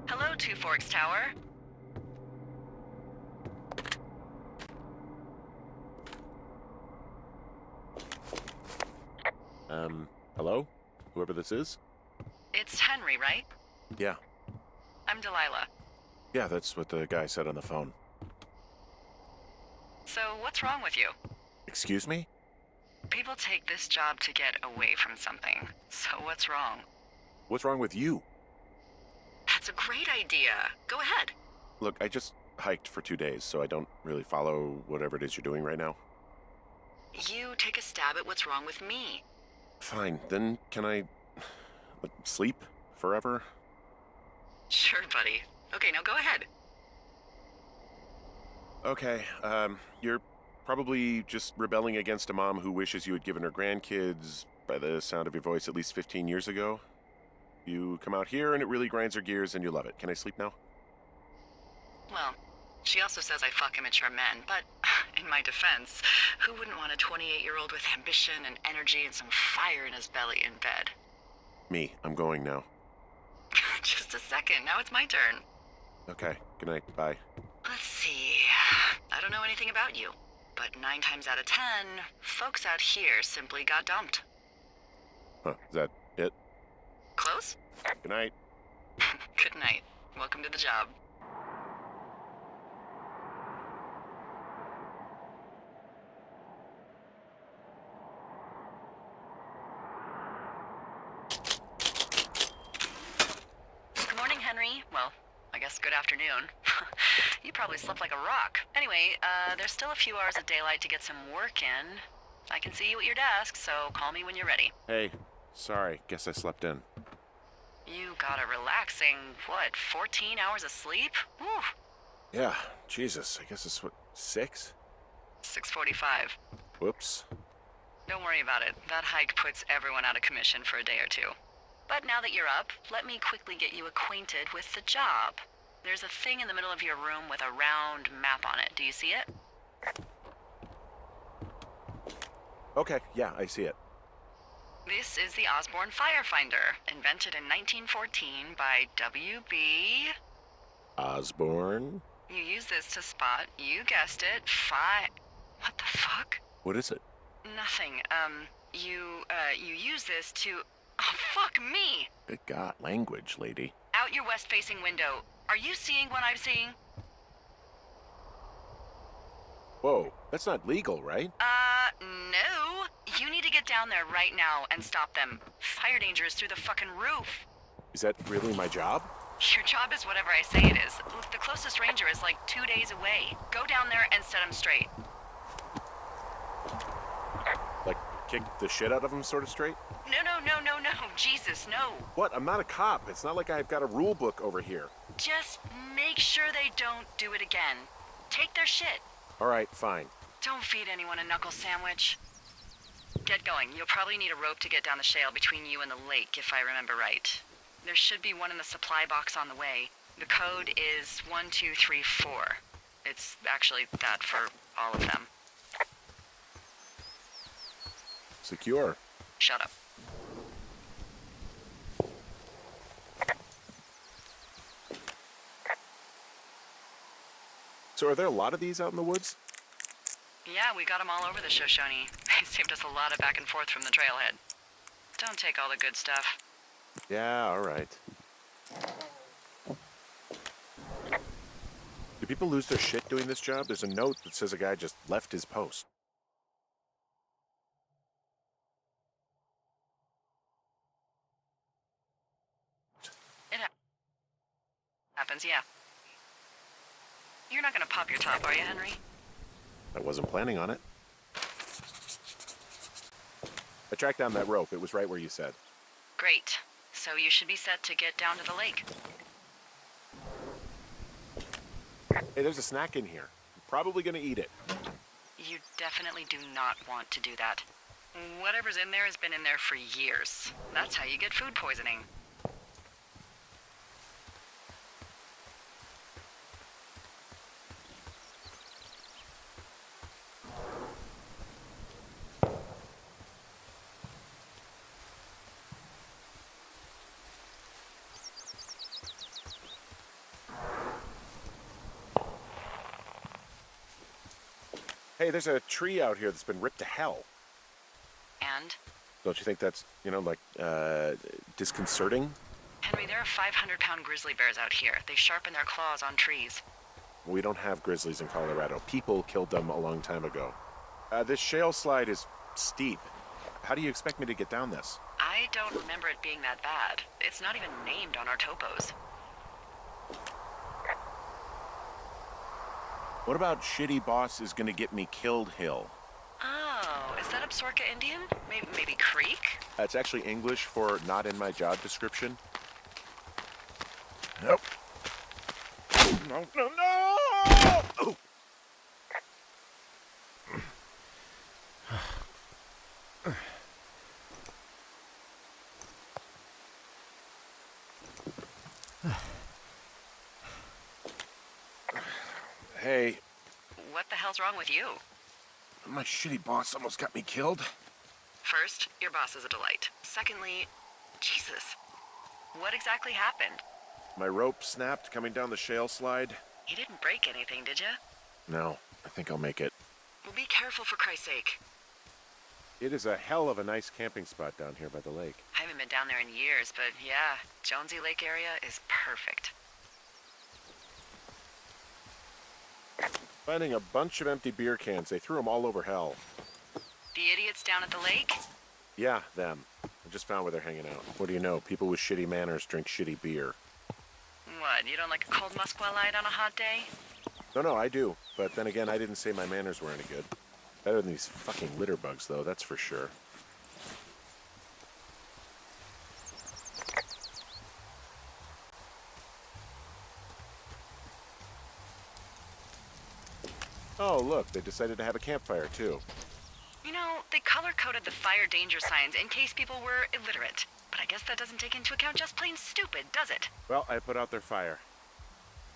Hello, Two Forks Tower. Hello? Whoever this is? It's Henry, right? Yeah. I'm Delilah. Yeah, that's what the guy said on the phone. So, what's wrong with you? Excuse me? People take this job to get away from something. So, what's wrong? What's wrong with you? That's a great idea. Go ahead. Look, I just hiked for 2 days, so I don't really follow whatever it is you're doing right now. You take a stab at what's wrong with me. Fine, then can I sleep forever? Sure, buddy. Okay, now go ahead. Okay, you're probably just rebelling against a mom who wishes you had given her grandkids, by the sound of your voice, at least 15 years ago. You come out here and it really grinds her gears and you love it. Can I sleep now? Well, she also says I fuck immature men, but in my defense, who wouldn't want a 28-year-old with ambition and energy and some fire in his belly in bed? Me, I'm going now. Just a second, now it's my turn. Okay, good night, bye. Let's see. I don't know anything about you, but 9 times out of 10, folks out here simply got dumped. Huh, is that it? Close? Good night. Good night. Welcome to the job. Good morning, Henry. Well, I guess good afternoon. You probably slept like a rock. Anyway, there's still a few hours of daylight to get some work in. I can see you at your desk, so call me when you're ready. Hey, sorry, guess I slept in. You got a relaxing, 14 hours of sleep? Whew. Yeah, Jesus, I guess it's 6? 6:45. Whoops. Don't worry about it. That hike puts everyone out of commission for a day or two. But now that you're up, let me quickly get you acquainted with the job. There's a thing in the middle of your room with a round map on it. Do you see it? Okay, yeah, I see it. This is the Osborne Firefinder, invented in 1914 by W.B. Osborne? You use this to spot, you guessed it, What the fuck? What is it? Nothing. You use this to... Oh, fuck me! Good God, language, lady. Out your west-facing window. Are you seeing what I'm seeing? Whoa, that's not legal, right? No. You need to get down there right now and stop them. Fire danger is through the fucking roof. Is that really my job? Your job is whatever I say it is. Look, the closest ranger is like 2 days away. Go down there and set him straight. Like, kick the shit out of him sort of straight? No. Jesus, no. What? I'm not a cop. It's not like I've got a rule book over here. Just make sure they don't do it again. Take their shit. All right, fine. Don't feed anyone a knuckle sandwich. Get going. You'll probably need a rope to get down the shale between you and the lake, if I remember right. There should be one in the supply box on the way. The code is 1234. It's actually that for all of them. Secure. Shut up. So are there a lot of these out in the woods? Yeah, we got them all over the Shoshone. They saved us a lot of back and forth from the trailhead. Don't take all the good stuff. Yeah, all right. Do people lose their shit doing this job? There's a note that says a guy just left his post. It happens, yeah. You're not gonna pop your top, are you, Henry? I wasn't planning on it. I tracked down that rope. It was right where you said. Great. So you should be set to get down to the lake. Hey, there's a snack in here. I'm probably gonna eat it. You definitely do not want to do that. Whatever's in there has been in there for years. That's how you get food poisoning. Hey, there's a tree out here that's been ripped to hell. And? Don't you think that's, disconcerting? Henry, there are 500-pound grizzly bears out here. They sharpen their claws on trees. We don't have grizzlies in Colorado. People killed them a long time ago. This shale slide is steep. How do you expect me to get down this? I don't remember it being that bad. It's not even named on our topos. What about Shitty Boss is gonna get me killed hill? Oh, is that Absorka Indian? Maybe Creek? That's actually English for not in my job description. Nope. No, no, no! Oh. Hey, What the hell's wrong with you? my shitty boss almost got me killed. First, your boss is a delight. Secondly, Jesus. What exactly happened? My rope snapped coming down the shale slide. You didn't break anything, did you? No, I think I'll make it. Well, be careful for Christ's sake. It is a hell of a nice camping spot down here by the lake. I haven't been down there in years, but yeah, Jonesy Lake area is perfect. Finding a bunch of empty beer cans. They threw them all over hell. The idiots down at the lake? Yeah, them. I just found where they're hanging out. What do you know? People with shitty manners drink shitty beer. What, you don't like a cold Musquelite on a hot day? No, I do. But then again, I didn't say my manners were any good. Better than these fucking litter bugs, though, that's for sure. Oh, look, they decided to have a campfire, too. You know, they color-coded the fire danger signs in case people were illiterate. But I guess that doesn't take into account just plain stupid, does it? Well, I put out their fire.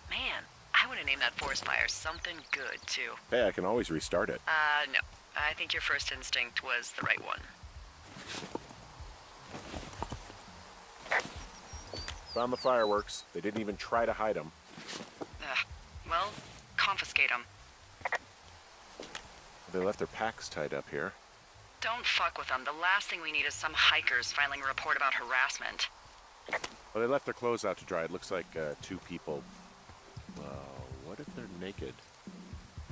Man, I would have named that forest fire something good, too. Hey, I can always restart it. No. I think your first instinct was the right one. Found the fireworks. They didn't even try to hide them. Well, confiscate them. They left their packs tied up here. Don't fuck with them. The last thing we need is some hikers filing a report about harassment. Well, they left their clothes out to dry. It looks like 2 people. What if they're naked?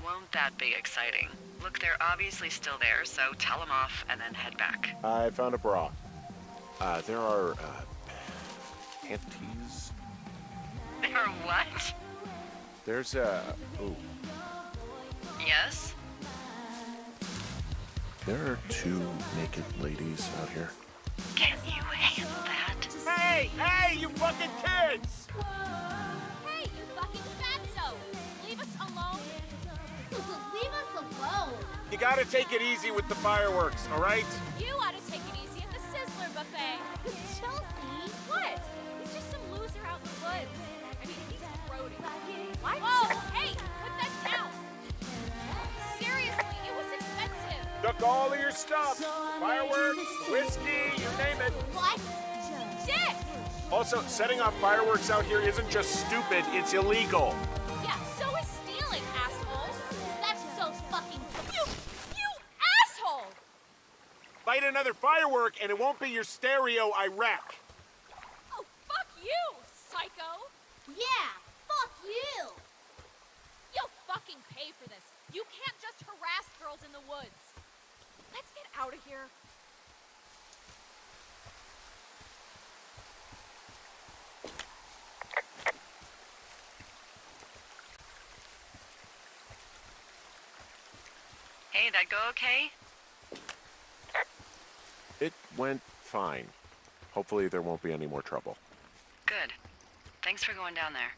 Won't that be exciting? Look, they're obviously still there, so tell them off and then head back. I found a bra. There are, panties. They're what? There's ooh. Yes? There are 2 naked ladies out here. Can you handle that? Hey, you fucking kids! Hey, you fucking fatso! Leave us alone! Leave us alone! You gotta take it easy with the fireworks, all right? You ought to take it easy at the Sizzler buffet! Chelsea! What? He's just some loser out in the woods. I mean, he's grody. What? Whoa! Hey! Put that down! Seriously, it was expensive! Took all of your stuff. Fireworks, whiskey, you name it. What? Dick! Also, setting off fireworks out here isn't just stupid, it's illegal. Yeah, so is stealing, asshole! That's so fucking... You asshole! Light another firework and it won't be your stereo I wreck. Oh, fuck you, psycho! Yeah, fuck you! You'll fucking pay for this. You can't just harass girls in the woods. Let's get out of here. Hey, that go okay? It went fine. Hopefully there won't be any more trouble. Good. Thanks for going down there.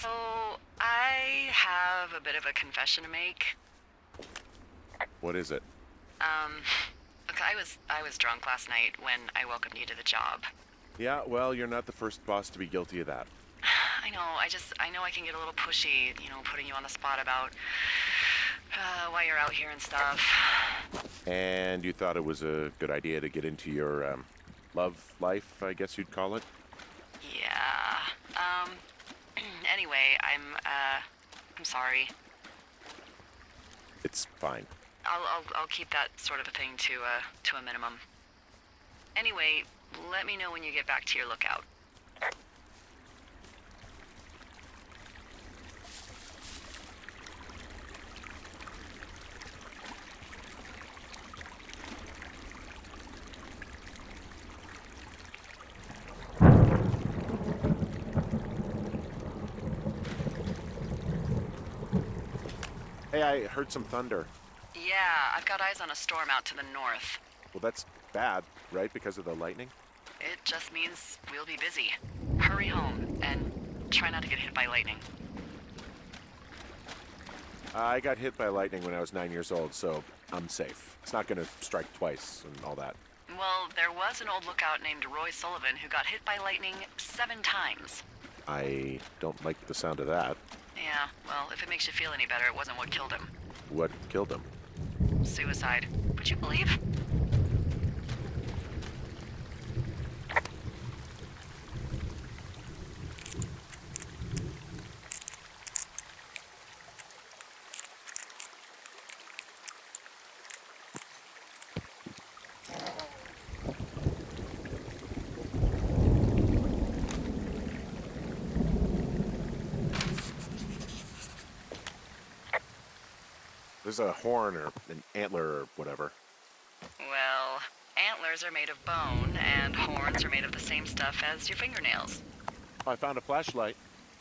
So, I have a bit of a confession to make. What is it? Look, I was drunk last night when I welcomed you to the job. Yeah, well, you're not the first boss to be guilty of that. I know, I know I can get a little pushy, putting you on the spot about why you're out here and stuff. And you thought it was a good idea to get into your, love life, I guess you'd call it? Yeah, anyway, I'm sorry. It's fine. I'll keep that sort of a thing to a minimum. Anyway, let me know when you get back to your lookout. Hey, I heard some thunder. Yeah, I've got eyes on a storm out to the north. Well, that's bad, right? Because of the lightning? It just means we'll be busy. Hurry home, and try not to get hit by lightning. I got hit by lightning when I was 9 years old, so I'm safe. It's not gonna strike twice and all that. Well, there was an old lookout named Roy Sullivan who got hit by lightning 7 times. I don't like the sound of that. Yeah, well, if it makes you feel any better, it wasn't what killed him. What killed him? Suicide. Would you believe? There's a horn or an antler or whatever. Well, antlers are made of bone, and horns are made of the same stuff as your fingernails. I found a flashlight.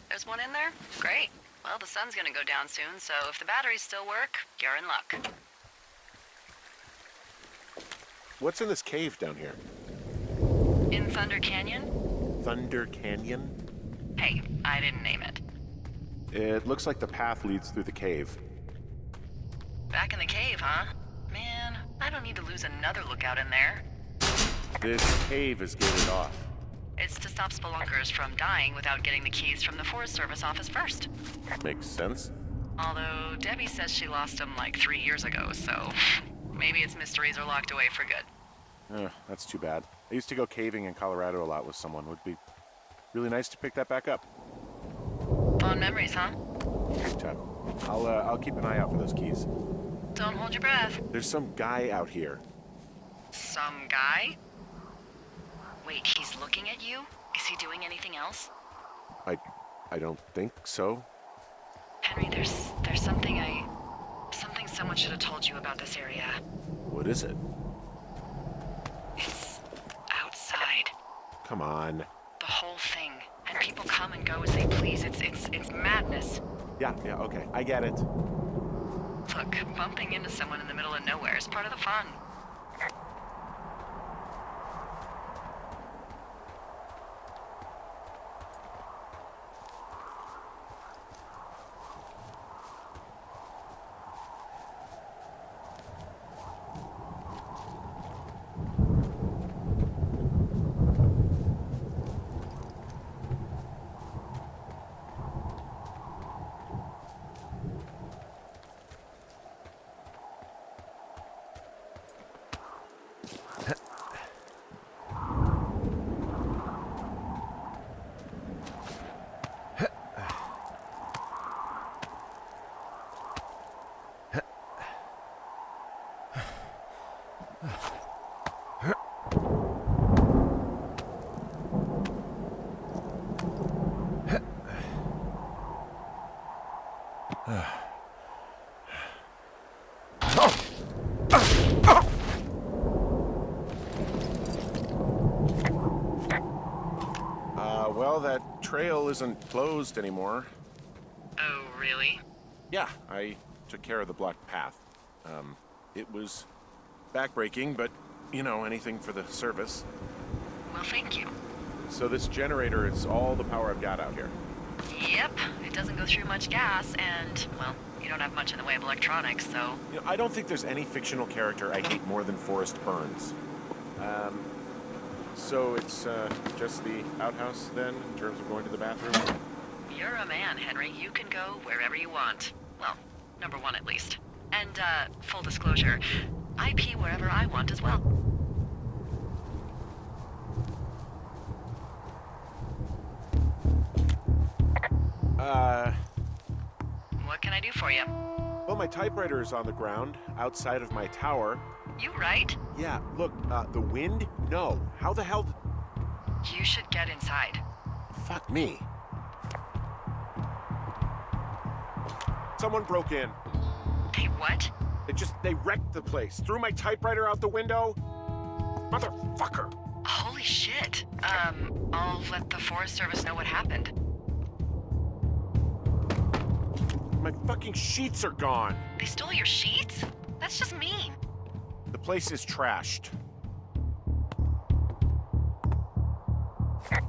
There's one in there? Great. Well, the sun's gonna go down soon, so if the batteries still work, you're in luck. What's in this cave down here? In Thunder Canyon? Thunder Canyon? Hey, I didn't name it. It looks like the path leads through the cave. Back in the cave, huh? Man, I don't need to lose another lookout in there. This cave is gated off. It's to stop spelunkers from dying without getting the keys from the Forest Service office first. Makes sense. Although Debbie says she lost them like 3 years ago, so maybe its mysteries are locked away for good. That's too bad. I used to go caving in Colorado a lot with someone. Would be really nice to pick that back up. Fond memories, huh? Big time. I'll keep an eye out for those keys. Don't hold your breath. There's some guy out here. Some guy? Wait, he's looking at you? Is he doing anything else? I don't think so. Henry, there's something someone should have told you about this area. What is it? It's outside. Come on. The whole thing. And people come and go as they please. It's madness. Yeah, okay. I get it. Look, bumping into someone in the middle of nowhere is part of the fun. Well, that trail isn't closed anymore. Oh, really? Yeah, I took care of the blocked path. It was backbreaking, but, anything for the service. Well, thank you. So this generator is all the power I've got out here. Yep, it doesn't go through much gas, and, well, you don't have much in the way of electronics, so... You know, I don't think there's any fictional character I hate more than Forrest Burns. So it's, just the outhouse, then, in terms of going to the bathroom? You're a man, Henry. You can go wherever you want. Well, number one at least. And, full disclosure, I pee wherever I want as well. What can I do for you? Well, my typewriter is on the ground, outside of my tower. You right? Yeah, look, the wind? No. How the hell... You should get inside. Fuck me. Someone broke in. Hey, what? They wrecked the place. Threw my typewriter out the window. Motherfucker. Holy shit. I'll let the Forest Service know what happened. My fucking sheets are gone. They stole your sheets? That's just mean. The place is trashed. I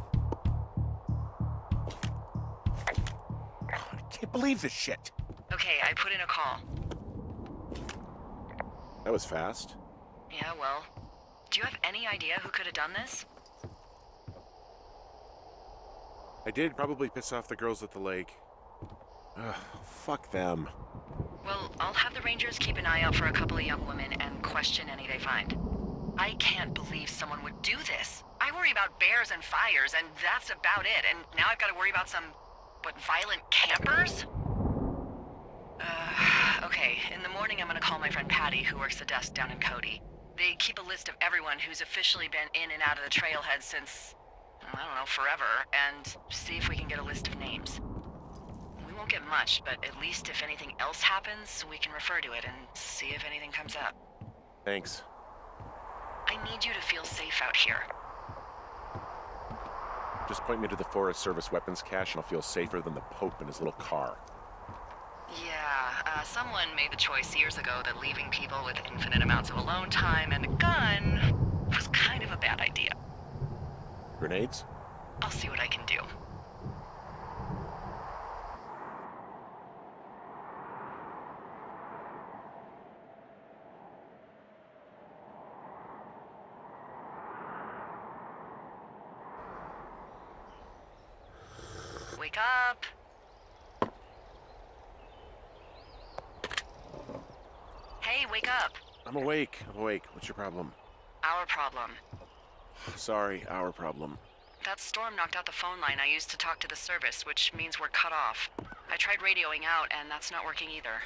can't believe this shit. Okay, I put in a call. That was fast. Yeah, well, do you have any idea who could have done this? I did probably piss off the girls at the lake. Ugh, fuck them. Well, I'll have the Rangers keep an eye out for a couple of young women and question any they find. I can't believe someone would do this. I worry about bears and fires, and that's about it. And now I've got to worry about some, violent campers? Okay, in the morning I'm gonna call my friend Patty, who works the desk down in Cody. They keep a list of everyone who's officially been in and out of the trailhead since, I don't know, forever, and see if we can get a list of names. We won't get much, but at least if anything else happens, we can refer to it and see if anything comes up. Thanks. I need you to feel safe out here. Just point me to the Forest Service weapons cache and I'll feel safer than the Pope in his little car. Yeah, someone made the choice years ago that leaving people with infinite amounts of alone time and a gun was kind of a bad idea. Grenades? I'll see what I can do. Wake up! Hey, wake up! I'm awake. What's your problem? Our problem. Sorry, our problem. That storm knocked out the phone line I used to talk to the service, which means we're cut off. I tried radioing out, and that's not working either.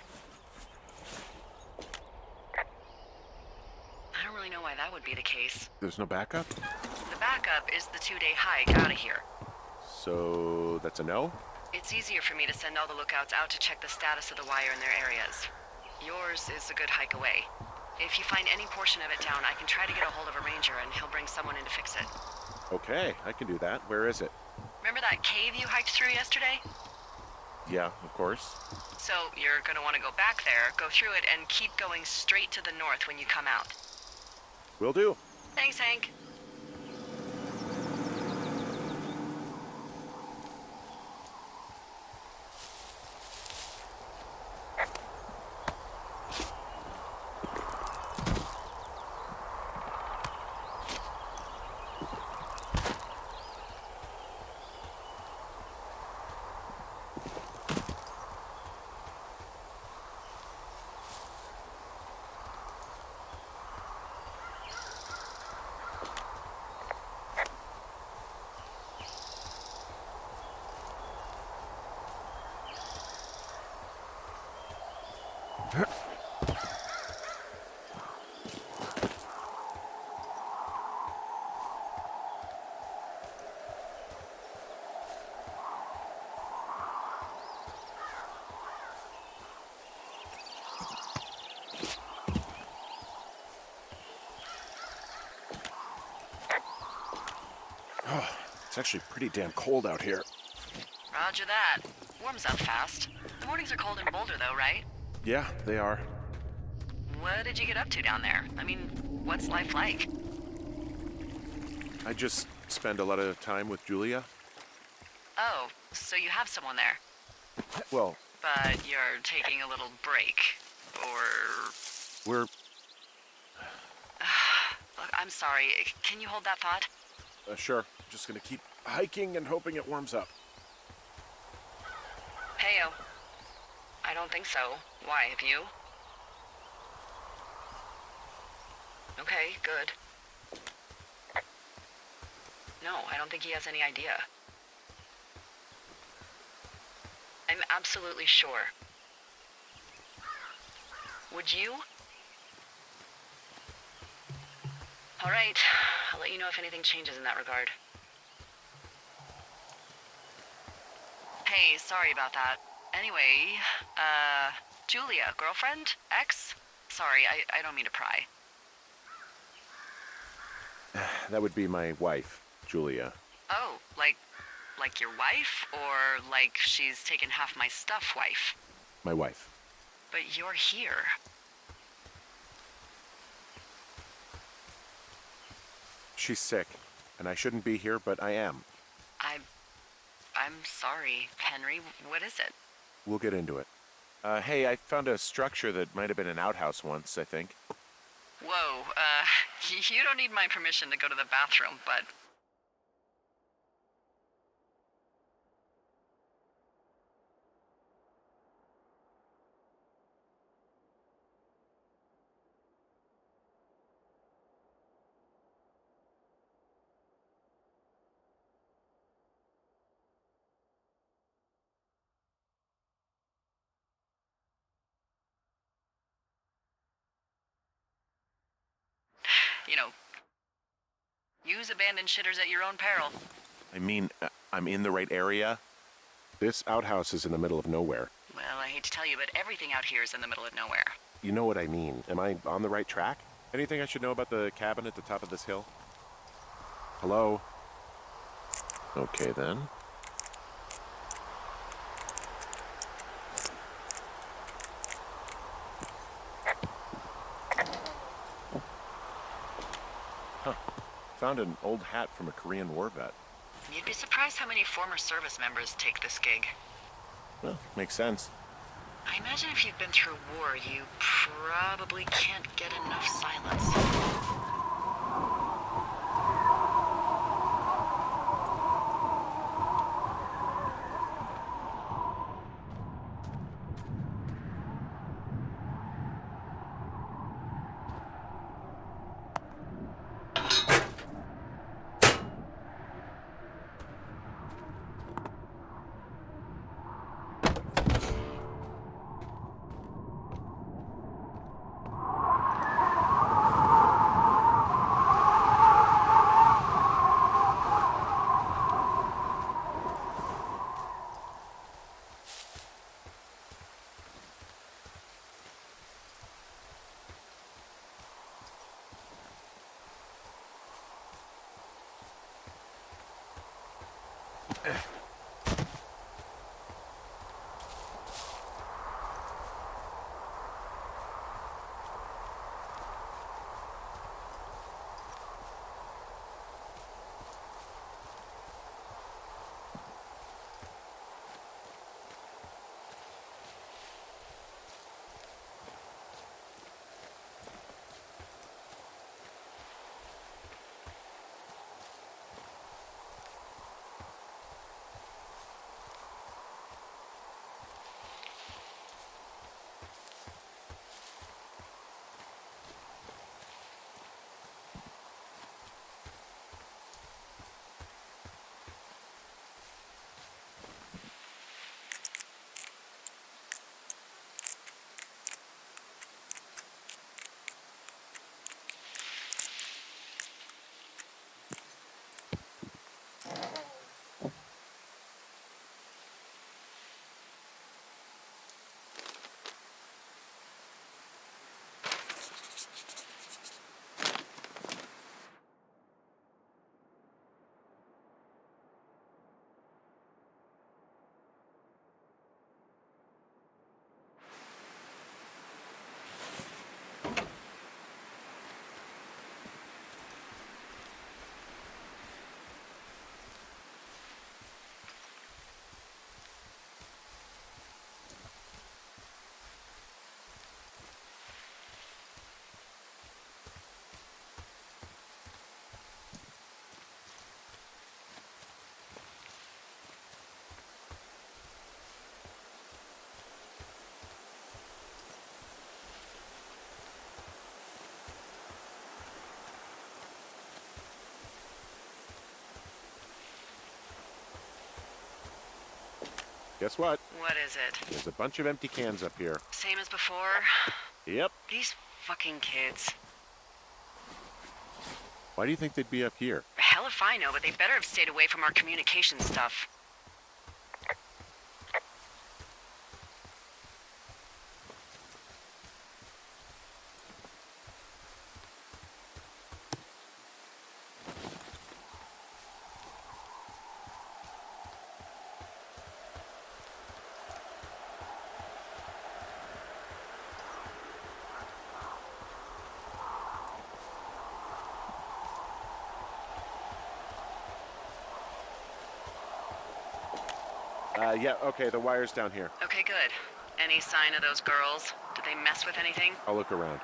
I don't really know why that would be the case. There's no backup? The backup is the 2-day hike out of here. So, that's a no? It's easier for me to send all the lookouts out to check the status of the wire in their areas. Yours is a good hike away. If you find any portion of it down, I can try to get a hold of a ranger and he'll bring someone in to fix it. Okay, I can do that. Where is it? Remember that cave you hiked through yesterday? Yeah, of course. So you're gonna want to go back there, go through it, and keep going straight to the north when you come out. Will do. Thanks, Hank. Oh, it's actually pretty damn cold out here. Roger that. Warms up fast. The mornings are cold in Boulder, though, right? Yeah, they are. What did you get up to down there? I mean, what's life like? I just spend a lot of time with Julia. Oh, so you have someone there. Well, But you're taking a little break. Or... we're... Look, I'm sorry. Can you hold that thought? Sure. Just gonna keep hiking and hoping it warms up. Heyo. I don't think so. Why, have you? Okay, good. No, I don't think he has any idea. I'm absolutely sure. Would you? All right. I'll let you know if anything changes in that regard. Hey, sorry about that. Anyway, Julia, girlfriend? Ex? Sorry, I don't mean to pry. That would be my wife, Julia. Oh, like your wife? Or like she's taken half my stuff wife? My wife. But you're here. She's sick, and I shouldn't be here, but I am. I'm sorry, Henry. What is it? We'll get into it. Hey, I found a structure that might have been an outhouse once, I think. Whoa, you don't need my permission to go to the bathroom, but... You know, use abandoned shitters at your own peril. I mean, I'm in the right area. This outhouse is in the middle of nowhere. Well, I hate to tell you, but everything out here is in the middle of nowhere. You know what I mean. Am I on the right track? Anything I should know about the cabin at the top of this hill? Hello? Okay, then. Huh. Found an old hat from a Korean War vet. You'd be surprised how many former service members take this gig. Well, makes sense. I imagine if you've been through war, you probably can't get enough silence. Guess what? What is it? There's a bunch of empty cans up here. Same as before? Yep. These fucking kids. Why do you think they'd be up here? Hell if I know, but they better have stayed away from our communication stuff. Yeah, okay, the wire's down here. Okay, good. Any sign of those girls? Did they mess with anything? I'll look around.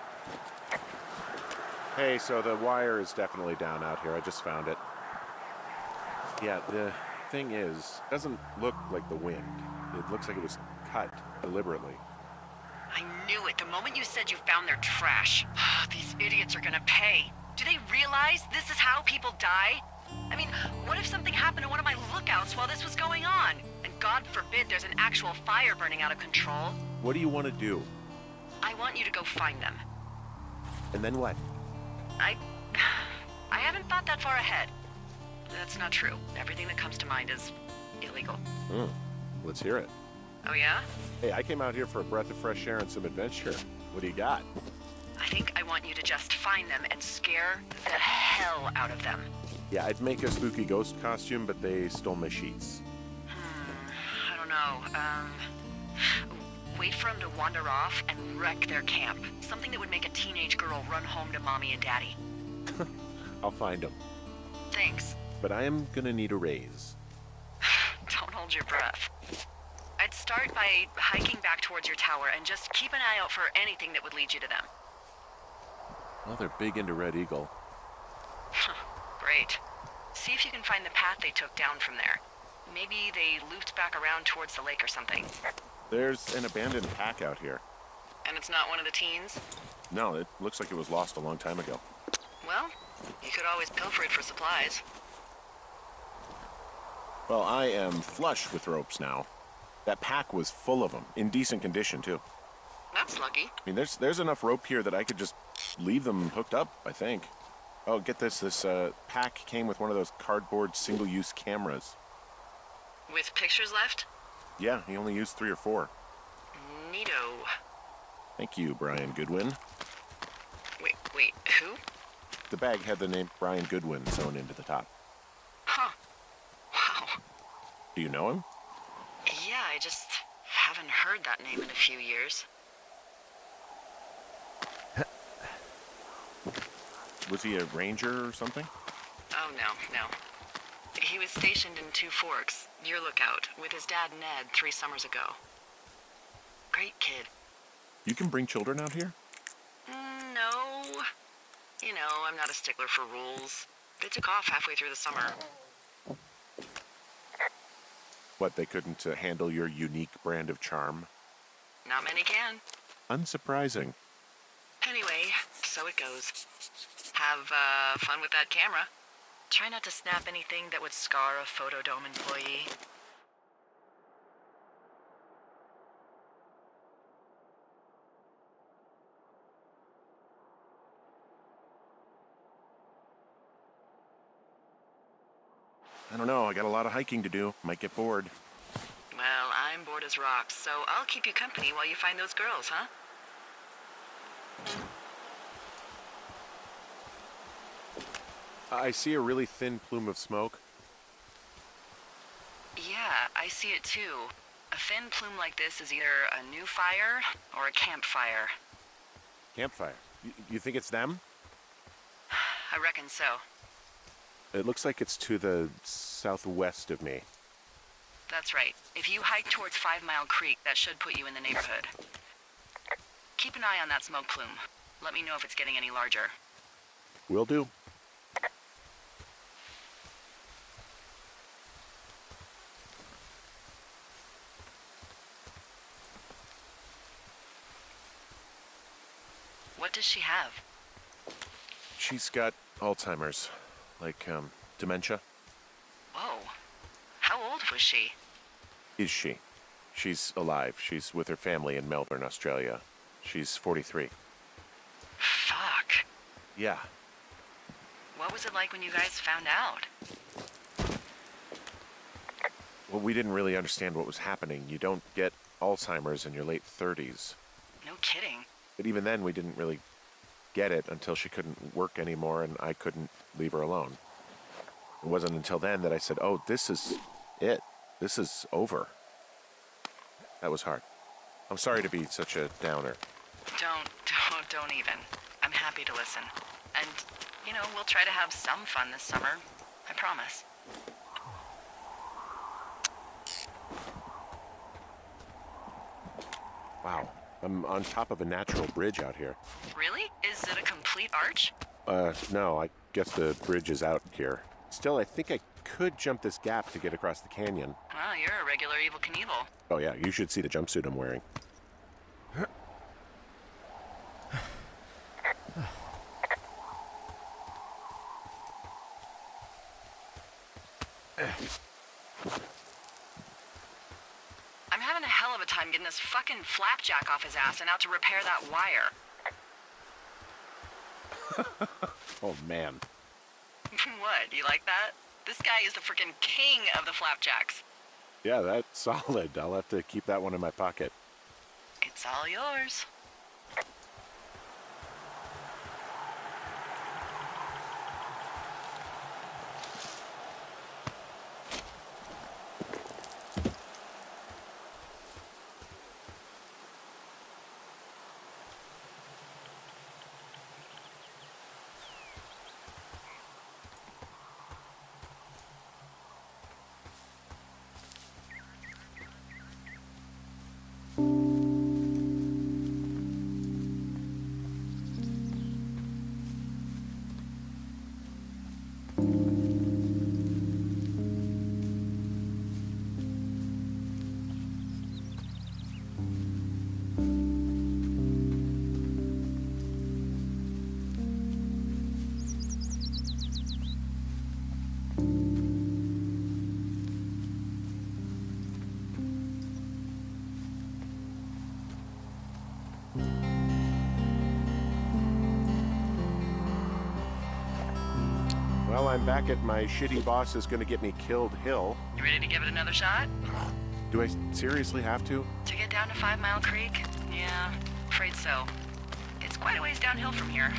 Hey, so the wire is definitely down out here. I just found it. Yeah, the thing is, it doesn't look like the wind. It looks like it was cut deliberately. I knew it the moment you said you found their trash. These idiots are gonna pay. Do they realize this is how people die? I mean, what if something happened to one of my lookouts while this was going on? And God forbid there's an actual fire burning out of control. What do you want to do? I want you to go find them. And then what? I haven't thought that far ahead. That's not true. Everything that comes to mind is illegal. Let's hear it. Oh yeah? Hey, I came out here for a breath of fresh air and some adventure. What do you got? I think I want you to just find them and scare the hell out of them. Yeah, I'd make a spooky ghost costume, but they stole my sheets. I don't know. Wait for them to wander off and wreck their camp. Something that would make a teenage girl run home to mommy and daddy. I'll find them. Thanks. But I am gonna need a raise. Don't hold your breath. I'd start by hiking back towards your tower and just keep an eye out for anything that would lead you to them. Well, they're big into Red Eagle. Great. See if you can find the path they took down from there. Maybe they looped back around towards the lake or something. There's an abandoned pack out here. And it's not one of the teens? No, it looks like it was lost a long time ago. Well, you could always pilfer it for supplies. Well, I am flush with ropes now. That pack was full of them, in decent condition, too. That's lucky. I mean, there's enough rope here that I could just leave them hooked up, I think. Oh, get this. This pack came with one of those cardboard single-use cameras. With pictures left? Yeah, he only used 3 or 4. Neato. Thank you, Brian Goodwin. Wait, who? The bag had the name Brian Goodwin sewn into the top. Huh. Wow. Do you know him? Yeah, I just haven't heard that name in a few years. Was he a ranger or something? Oh, no. He was stationed in Two Forks, your lookout, with his dad Ned 3 summers ago. Great kid. You can bring children out here? No. You know, I'm not a stickler for rules. They took off halfway through the summer. What, they couldn't handle your unique brand of charm? Not many can. Unsurprising. Anyway, so it goes. Have fun with that camera. Try not to snap anything that would scar a Photodome employee. I don't know, I got a lot of hiking to do. Might get bored. Well, I'm bored as rocks, so I'll keep you company while you find those girls, huh? I see a really thin plume of smoke. Yeah, I see it too. A thin plume like this is either a new fire or a campfire. Campfire. You think it's them? I reckon so. It looks like it's to the southwest of me. That's right. If you hike towards 5 Mile Creek, that should put you in the neighborhood. Keep an eye on that smoke plume. Let me know if it's getting any larger. Will do. What does she have? She's got Alzheimer's. Like, dementia. Whoa. How old was she? Is she? She's alive. She's with her family in Melbourne, Australia. She's 43. Fuck. Yeah. What was it like when you guys found out? Well, we didn't really understand what was happening. You don't get Alzheimer's in your late 30s. No kidding. But even then, we didn't really get it until she couldn't work anymore and I couldn't leave her alone. It wasn't until then that I said, oh, this is it. This is over. That was hard. I'm sorry to be such a downer. Don't even. I'm happy to listen. And, we'll try to have some fun this summer. I promise. Wow. I'm on top of a natural bridge out here. Really? Is it a complete arch? No, I guess the bridge is out here. Still, I think I could jump this gap to get across the canyon. Well, you're a regular Evel Knievel. Oh yeah, you should see the jumpsuit I'm wearing. I'm having a hell of a time getting this fucking flapjack off his ass and out to repair that wire. Oh man. What, you like that? This guy is the freaking king of the flapjacks. Yeah, that's solid. I'll have to keep that one in my pocket. It's all yours. Well, I'm back at my shitty boss is gonna get me killed hill. You ready to give it another shot? Do I seriously have to? To get down to 5 Mile Creek? Yeah, afraid so. It's quite a ways downhill from here.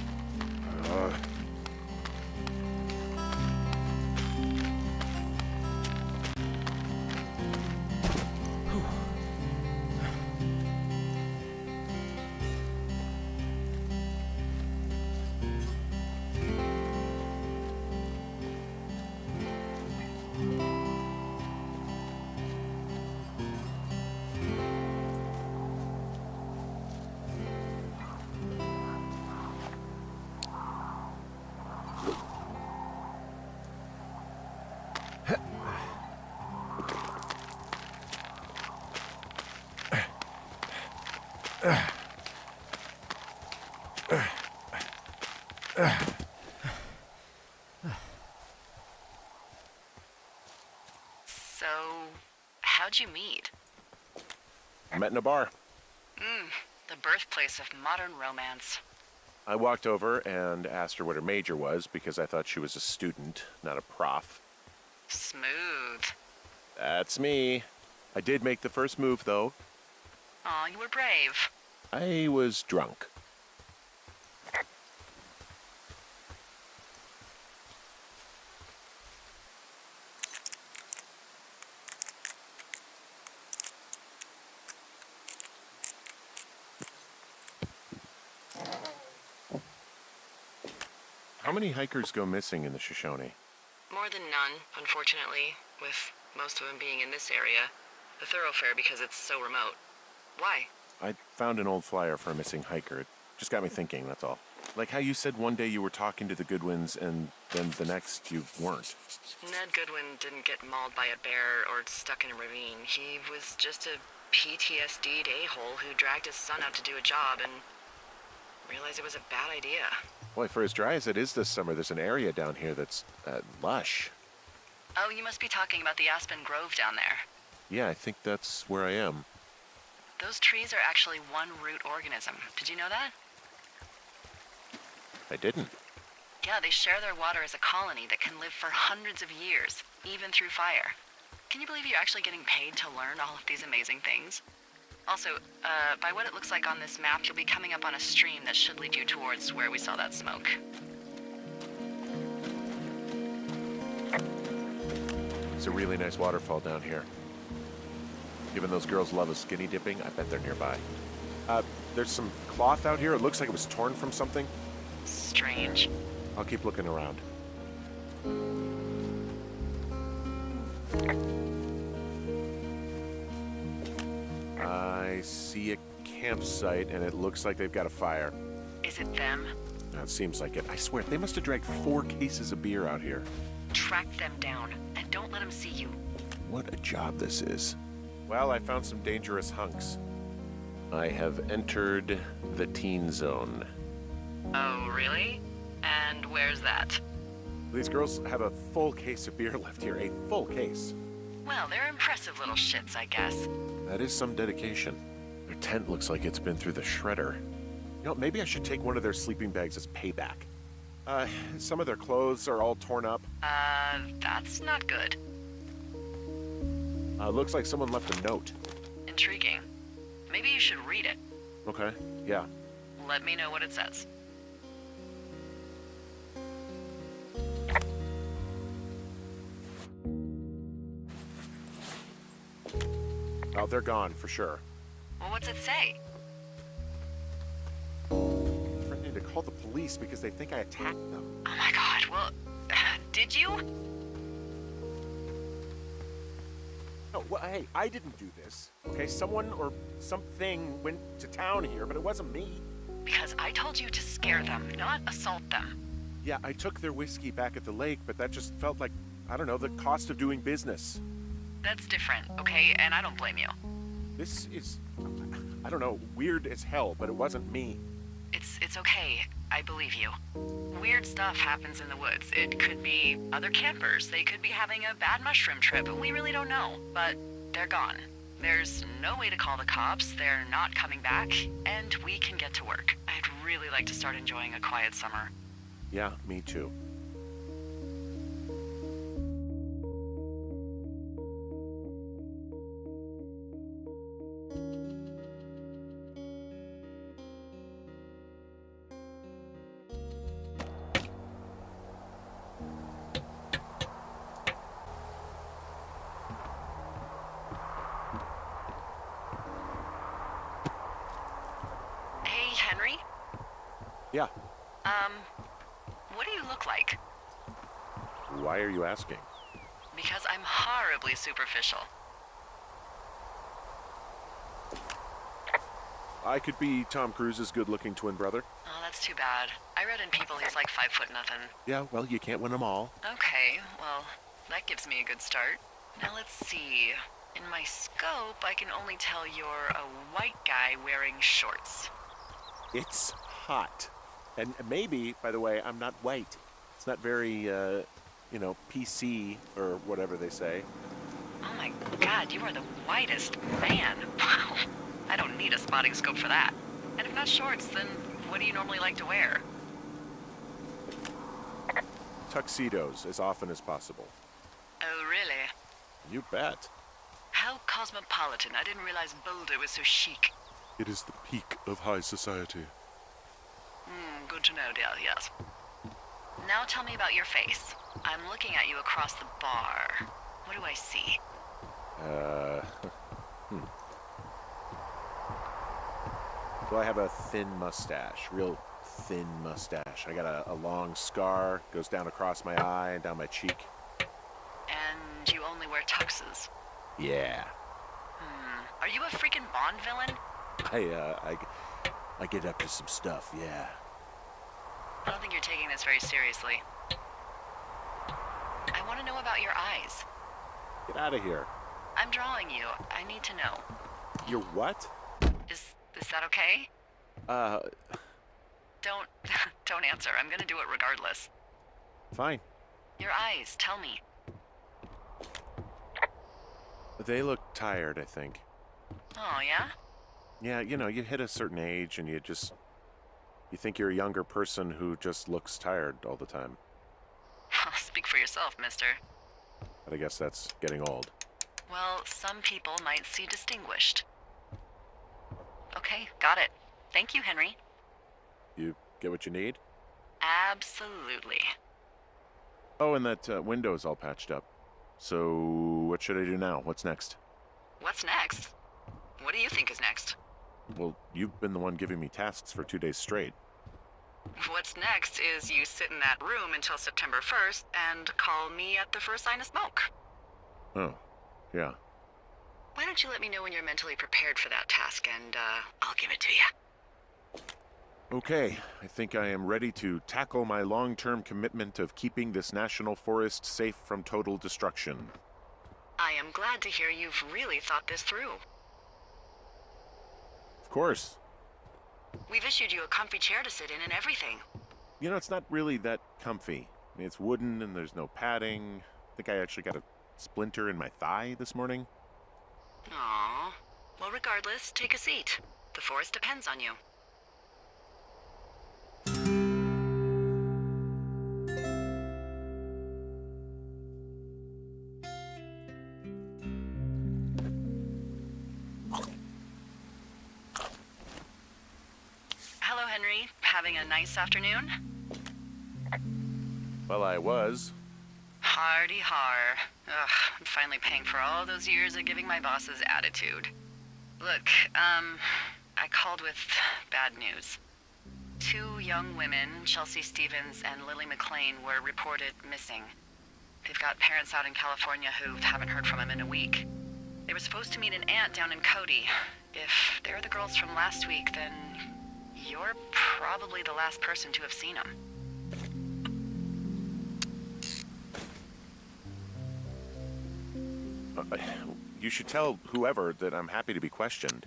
So, how'd you meet? Met in a bar. The birthplace of modern romance. I walked over and asked her what her major was because I thought she was a student, not a prof. Smooth. That's me. I did make the first move, though. Aw, you were brave. I was drunk. How many hikers go missing in the Shoshone? More than none, unfortunately, with most of them being in this area. The thoroughfare because it's so remote. Why? I found an old flyer for a missing hiker. It just got me thinking, that's all. Like how you said one day you were talking to the Goodwins and then the next you weren't. Ned Goodwin didn't get mauled by a bear or stuck in a ravine. He was just a PTSD'd a-hole who dragged his son out to do a job and realized it was a bad idea. Boy, for as dry as it is this summer, there's an area down here that's lush. Oh, you must be talking about the Aspen Grove down there. Yeah, I think that's where I am. Those trees are actually one root organism. Did you know that? I didn't. Yeah, they share their water as a colony that can live for hundreds of years, even through fire. Can you believe you're actually getting paid to learn all of these amazing things? Also, by what it looks like on this map, you'll be coming up on a stream that should lead you towards where we saw that smoke. It's a really nice waterfall down here. Given those girls' love of skinny dipping, I bet they're nearby. There's some cloth out here. It looks like it was torn from something. Strange. I'll keep looking around. I see a campsite, and it looks like they've got a fire. Is it them? That seems like it. I swear, they must have dragged 4 cases of beer out here. Track them down, and don't let them see you. What a job this is. Well, I found some dangerous hunks. I have entered the teen zone. Oh, really? And where's that? These girls have a full case of beer left here. A full case. Well, they're impressive little shits, I guess. That is some dedication. Their tent looks like it's been through the shredder. You know, maybe I should take one of their sleeping bags as payback. Some of their clothes are all torn up. That's not good. Looks like someone left a note. Intriguing. Maybe you should read it. Okay, yeah. Let me know what it says. Oh, they're gone, for sure. Well, what's it say? Threatening to call the police because they think I attacked them. Oh my god, well, did you? No, well, hey, I didn't do this. Okay, someone or something went to town here, but it wasn't me. Because I told you to scare them, not assault them. Yeah, I took their whiskey back at the lake, but that just felt like, I don't know, the cost of doing business. That's different, okay? And I don't blame you. This is, I don't know, weird as hell, but it wasn't me. It's okay. I believe you. Weird stuff happens in the woods. It could be other campers. They could be having a bad mushroom trip. We really don't know. But they're gone. There's no way to call the cops. They're not coming back. And we can get to work. I'd really like to start enjoying a quiet summer. Yeah, me too. Hey, Henry? Yeah. What do you look like? Why are you asking? Because I'm horribly superficial. I could be Tom Cruise's good-looking twin brother. Oh, that's too bad. I read in People he's like 5'0" nothing. Yeah, well, you can't win them all. Okay, well, that gives me a good start. Now let's see. In my scope, I can only tell you're a white guy wearing shorts. It's hot. And maybe, by the way, I'm not white. It's not very, PC or whatever they say. Oh my god, you are the whitest man. Wow. I don't need a spotting scope for that. And if not shorts, then what do you normally like to wear? Tuxedos as often as possible. Oh, really? You bet. How cosmopolitan. I didn't realize Boulder was so chic. It is the peak of high society. Good to know, dear, yes. Now tell me about your face. I'm looking at you across the bar. What do I see? So I have a thin mustache, real thin mustache. I got a long scar, goes down across my eye and down my cheek. And you only wear tuxes. Yeah. Are you a freaking Bond villain? I get up to some stuff, yeah. I don't think you're taking this very seriously. I want to know about your eyes. Get out of here. I'm drawing you. I need to know. You're what? Is that okay? Don't don't answer. I'm gonna do it regardless. Fine. Your eyes, tell me. They look tired, I think. Oh, yeah? Yeah, you hit a certain age and you think you're a younger person who just looks tired all the time. Speak for yourself, mister. But I guess that's getting old. Well, some people might see distinguished. Okay, got it. Thank you, Henry. You get what you need? Absolutely. Oh, and that window's all patched up. So, what should I do now? What's next? What's next? What do you think is next? Well, you've been the one giving me tasks for 2 days straight. What's next is you sit in that room until September 1st and call me at the first sign of smoke. Oh, yeah. Why don't you let me know when you're mentally prepared for that task and, I'll give it to you. Okay, I think I am ready to tackle my long-term commitment of keeping this national forest safe from total destruction. I am glad to hear you've really thought this through. Of course. We've issued you a comfy chair to sit in and everything. It's not really that comfy. I mean, it's wooden and there's no padding. I think I actually got a splinter in my thigh this morning. Aww. Well, regardless, take a seat. The forest depends on you. Hello, Henry. Having a nice afternoon? Well, I was. Hardy har. Ugh, I'm finally paying for all those years of giving my bosses attitude. Look, I called with bad news. 2 young women, Chelsea Stevens and Lily McLean, were reported missing. They've got parents out in California who haven't heard from them in a week. They were supposed to meet an aunt down in Cody. If they're the girls from last week, then you're probably the last person to have seen them. You should tell whoever that I'm happy to be questioned.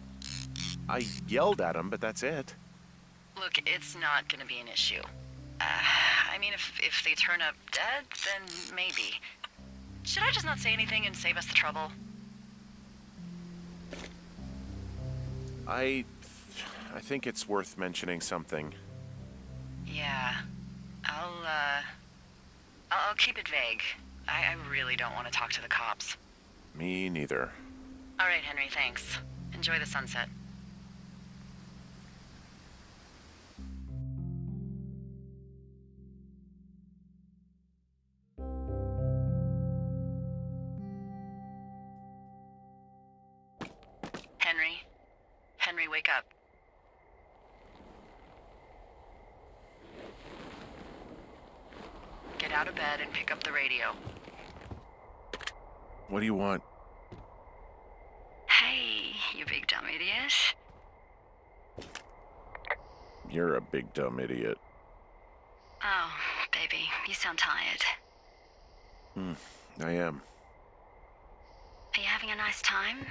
I yelled at him, but that's it. Look, it's not gonna be an issue. I mean, if they turn up dead, then maybe. Should I just not say anything and save us the trouble? I think it's worth mentioning something. Yeah. I'll keep it vague. I really don't want to talk to the cops. Me neither. All right, Henry, thanks. Enjoy the sunset. Henry? Henry, wake up. Get out of bed and pick up the radio. What do you want? Hey, you big dumb idiot. You're a big dumb idiot. Oh, baby, you sound tired. I am. Are you having a nice time?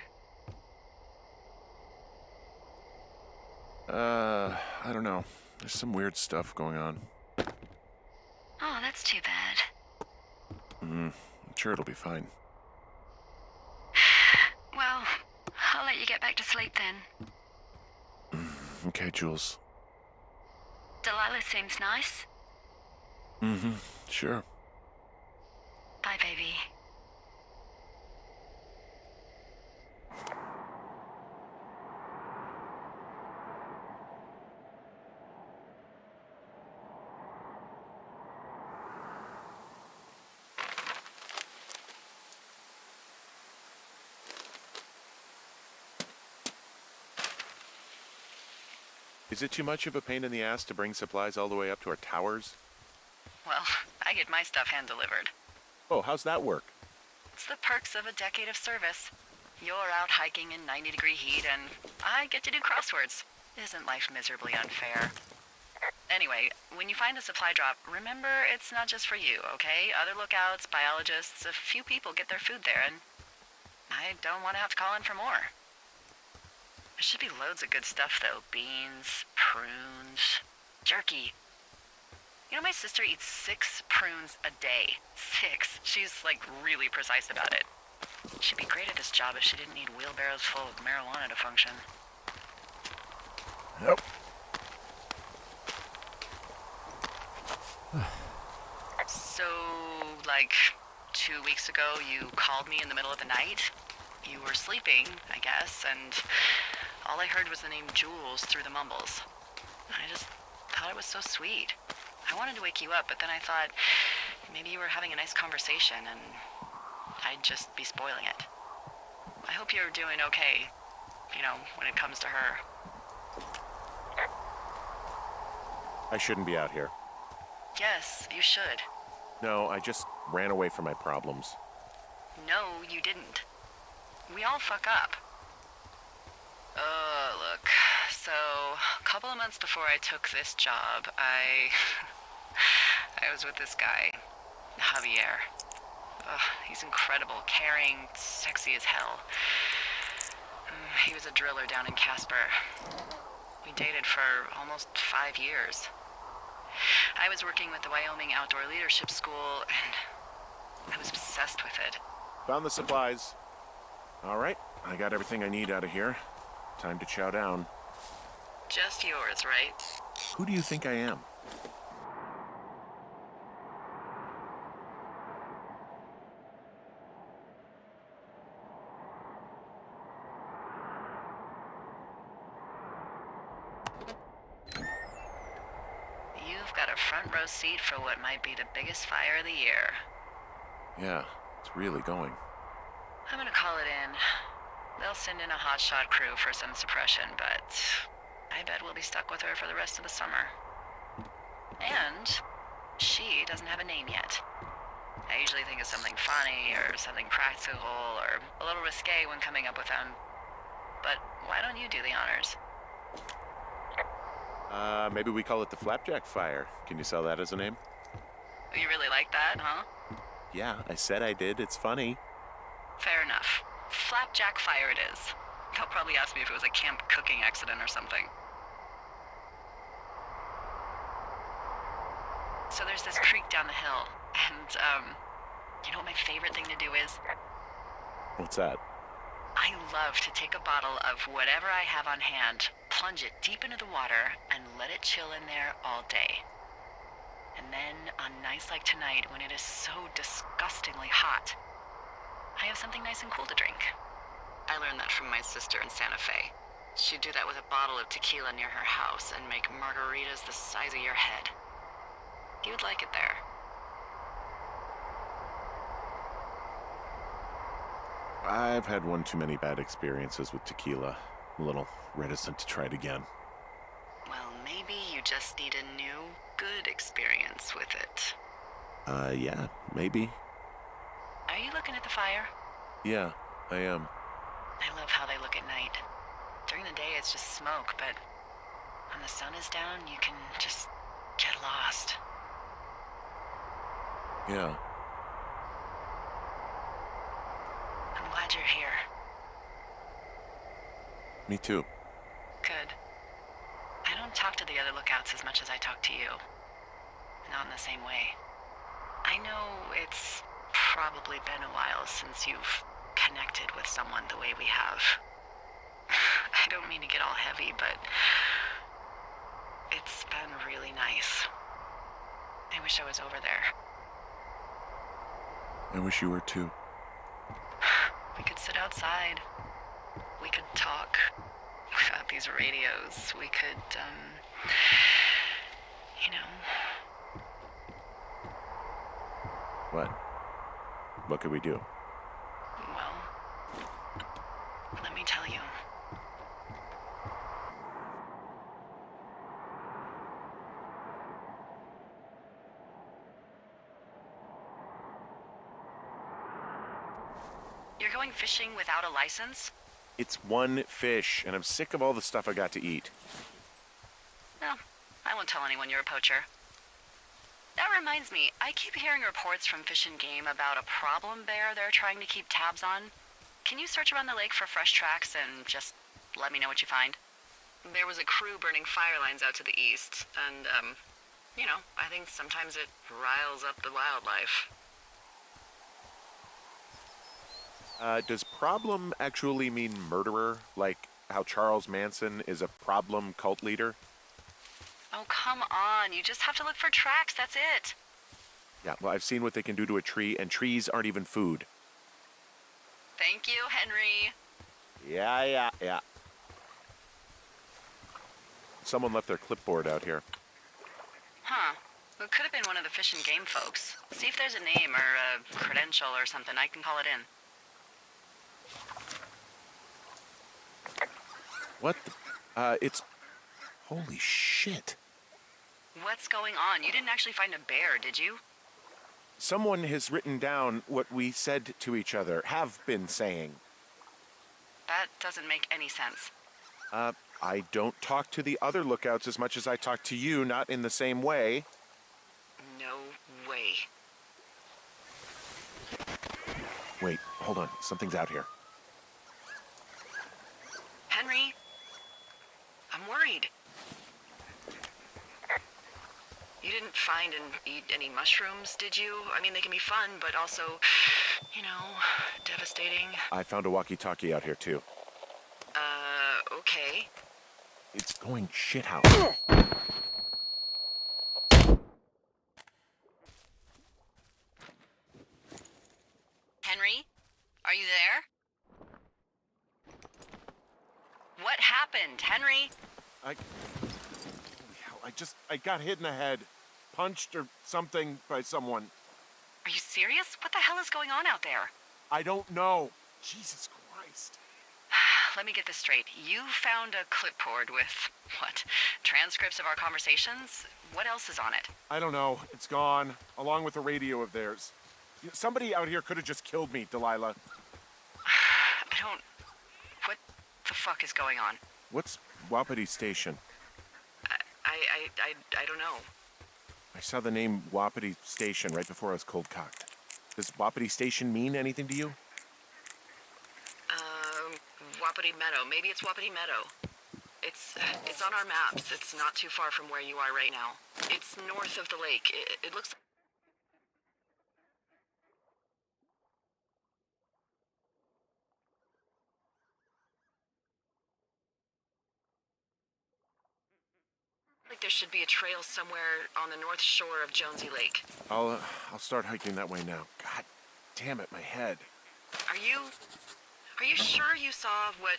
I don't know. There's some weird stuff going on. Oh, that's too bad. I'm sure it'll be fine. Well, I'll let you get back to sleep then. Okay, Jules. Delilah seems nice. Sure. Bye, baby. Is it too much of a pain in the ass to bring supplies all the way up to our towers? Well, I get my stuff hand-delivered. Oh, how's that work? It's the perks of a decade of service. You're out hiking in 90-degree heat, and I get to do crosswords. Isn't life miserably unfair? Anyway, when you find a supply drop, remember it's not just for you, okay? Other lookouts, biologists, a few people get their food there, and I don't want to have to call in for more. There should be loads of good stuff, though. Beans, prunes, jerky. You know, my sister eats 6 prunes a day. 6. She's, like, really precise about it. She'd be great at this job if she didn't need wheelbarrows full of marijuana to function. Nope. So, like, 2 weeks ago, you called me in the middle of the night? You were sleeping, I guess, and all I heard was the name Jules through the mumbles. I just thought it was so sweet. I wanted to wake you up, but then I thought maybe you were having a nice conversation and I'd just be spoiling it. I hope you're doing okay, you know, when it comes to her. I shouldn't be out here. Yes, you should. No, I just ran away from my problems. No, you didn't. We all fuck up. Look. So, a couple of months before I took this job, I was with this guy, Javier. He's incredible, caring, sexy as hell. He was a driller down in Casper. We dated for almost 5 years. I was working with the Wyoming Outdoor Leadership School, and I was obsessed with it. Found the supplies. All right, I got everything I need out of here. Time to chow down. Just yours, right? Who do you think I am? You've got a front row seat for what might be the biggest fire of the year. Yeah, it's really going. I'm gonna call it in. They'll send in a hotshot crew for some suppression, but I bet we'll be stuck with her for the rest of the summer. And she doesn't have a name yet. I usually think of something funny or something practical or a little risque when coming up with them. But why don't you do the honors? Maybe we call it the Flapjack Fire. Can you sell that as a name? You really like that, huh? Yeah, I said I did. It's funny. Fair enough. Flapjack Fire it is. They'll probably ask me if it was a camp cooking accident or something. So there's this creek down the hill, and, you know what my favorite thing to do is? What's that? I love to take a bottle of whatever I have on hand, plunge it deep into the water, and let it chill in there all day. And then, on nights like tonight, when it is so disgustingly hot, I have something nice and cool to drink. I learned that from my sister in Santa Fe. She'd do that with a bottle of tequila near her house and make margaritas the size of your head. You would like it there. I've had one too many bad experiences with tequila. I'm a little reticent to try it again. Well, maybe you just need a new, good experience with it. Yeah, maybe. Are you looking at the fire? Yeah, I am. I love how they look at night. During the day, it's just smoke, but when the sun is down, you can just get lost. Yeah. I'm glad you're here. Me too. Good. I don't talk to the other lookouts as much as I talk to you. Not in the same way. I know it's probably been a while since you've connected with someone the way we have. I don't mean to get all heavy, but it's been really nice. I wish I was over there. I wish you were too. We could sit outside. We could talk without these radios. We could, you know. What? What could we do? Well, let me tell you. You're going fishing without a license? It's one fish, and I'm sick of all the stuff I got to eat. No, I won't tell anyone you're a poacher. That reminds me, I keep hearing reports from Fish and Game about a problem bear they're trying to keep tabs on. Can you search around the lake for fresh tracks and just let me know what you find? There was a crew burning fire lines out to the east, and, you know, I think sometimes it riles up the wildlife. Does problem actually mean murderer? Like how Charles Manson is a problem cult leader? Oh, come on. You just have to look for tracks, that's it. Yeah, well, I've seen what they can do to a tree, and trees aren't even food. Thank you, Henry. Yeah. Someone left their clipboard out here. Huh. It could have been one of the Fish and Game folks. See if there's a name or a credential or something. I can call it in. What it's... Holy shit. What's going on? You didn't actually find a bear, did you? Someone has written down what we said to each other, have been saying. That doesn't make any sense. I don't talk to the other lookouts as much as I talk to you, not in the same way. No way. Wait, hold on. Something's out here. Henry? I'm worried. You didn't find and eat any mushrooms, did you? I mean, they can be fun, but also, devastating. I found a walkie-talkie out here, too. Okay. It's going shithouse. Henry? Are you there? What happened, Henry? Holy hell, I got hit in the head. Punched or something by someone. Are you serious? What the hell is going on out there? I don't know. Jesus Christ. Let me get this straight. You found a clipboard with, what, transcripts of our conversations? What else is on it? I don't know. It's gone, along with the radio of theirs. Somebody out here could have just killed me, Delilah. What the fuck is going on? What's Wapiti Station? I don't know. I saw the name Wapiti Station right before I was cold-cocked. Does Wapiti Station mean anything to you? Wapiti Meadow. Maybe it's Wapiti Meadow. It's on our maps. It's not too far from where you are right now. It's north of the lake. It looks... like there should be a trail somewhere on the north shore of Jonesy Lake. I'll start hiking that way now. God damn it, my head. Are you sure you saw what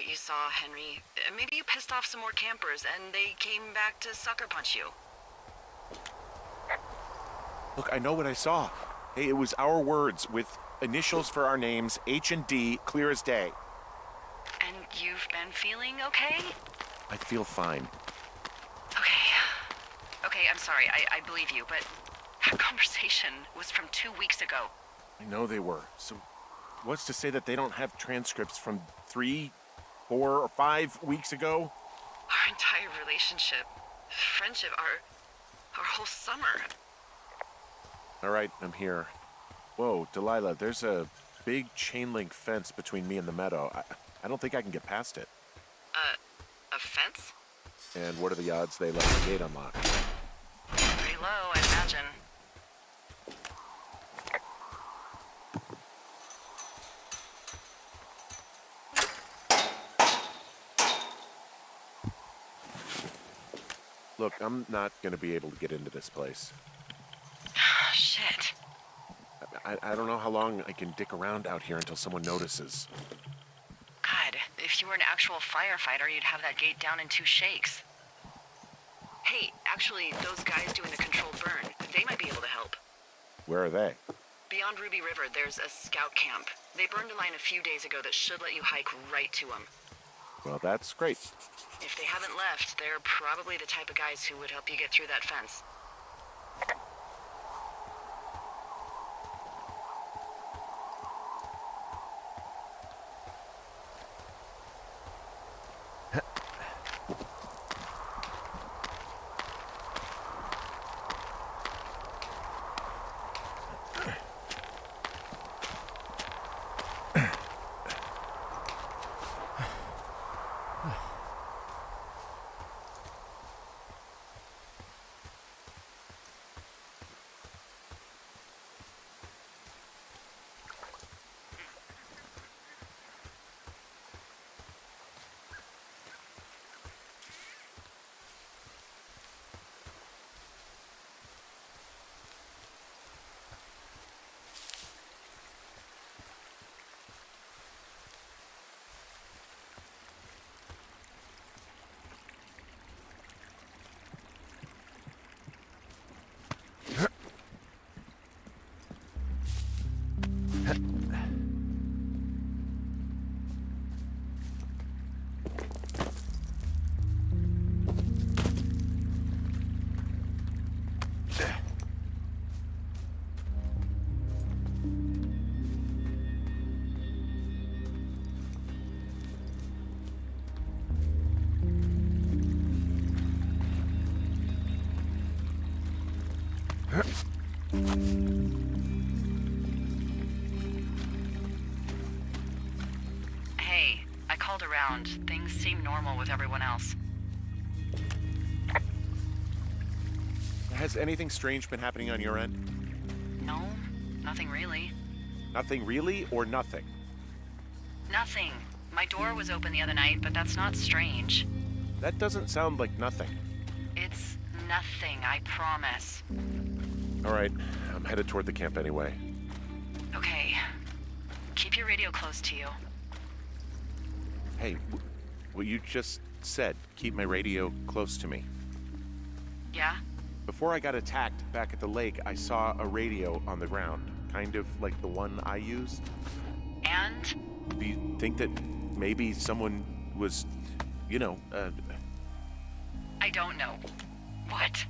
you saw, Henry? Maybe you pissed off some more campers and they came back to sucker punch you. Look, I know what I saw. Hey, it was our words with initials for our names, H and D, clear as day. And you've been feeling okay? I feel fine. Okay, I'm sorry, I believe you, but that conversation was from 2 weeks ago. I know they were. So what's to say that they don't have transcripts from 3, 4, or 5 weeks ago? Our entire relationship, friendship, our whole summer. All right, I'm here. Whoa, Delilah, there's a big chain link fence between me and the meadow. I don't think I can get past it. A fence? And what are the odds they left the gate unlocked? Pretty low, I imagine. Look, I'm not going to be able to get into this place. Shit. I don't know how long I can dick around out here until someone notices. God, if you were an actual firefighter, you'd have that gate down in 2 shakes. Hey, actually, those guys doing the controlled burn, they might be able to help. Where are they? Beyond Ruby River, there's a scout camp. They burned a line a few days ago that should let you hike right to them. Well, that's great. If they haven't left, they're probably the type of guys who would help you get through that fence. Hey, I called around. Things seem normal with everyone else. Has anything strange been happening on your end? No, nothing really. Nothing really, or nothing? Nothing. My door was open the other night, but that's not strange. That doesn't sound like nothing. It's nothing, I promise. All right, I'm headed toward the camp anyway. Okay. Keep your radio close to you. Hey, what you just said, keep my radio close to me. Yeah? Before I got attacked back at the lake, I saw a radio on the ground, kind of like the one I use. And? Do you think that maybe someone was, I don't know. What?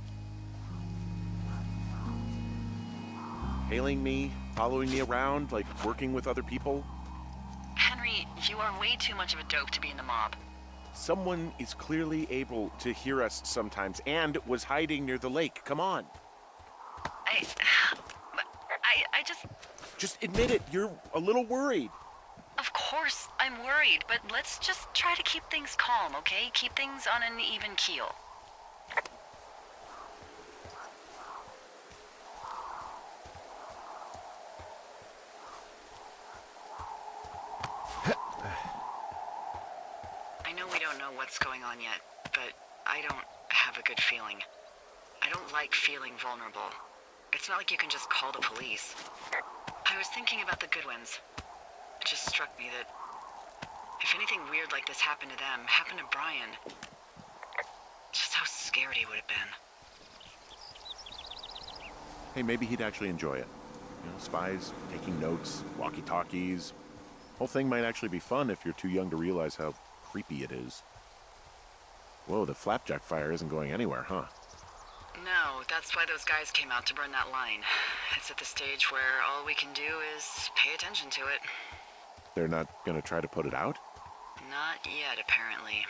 hailing me, following me around, like working with other people? Henry, you are way too much of a dope to be in the mob. Someone is clearly able to hear us sometimes and was hiding near the lake. Come on. I just... Just admit it. You're a little worried. Of course, I'm worried, but let's just try to keep things calm, okay? Keep things on an even keel. I know we don't know what's going on yet, but I don't have a good feeling. I don't like feeling vulnerable. It's not like you can just call the police. I was thinking about the Goodwins. It just struck me that if anything weird like this happened to them, happened to Brian, just how scared he would have been. Hey, maybe he'd actually enjoy it. Spies, taking notes, walkie-talkies. Whole thing might actually be fun if you're too young to realize how creepy it is. Whoa, the flapjack fire isn't going anywhere, huh? No, that's why those guys came out to burn that line. It's at the stage where all we can do is pay attention to it. They're not gonna try to put it out? Not yet, apparently.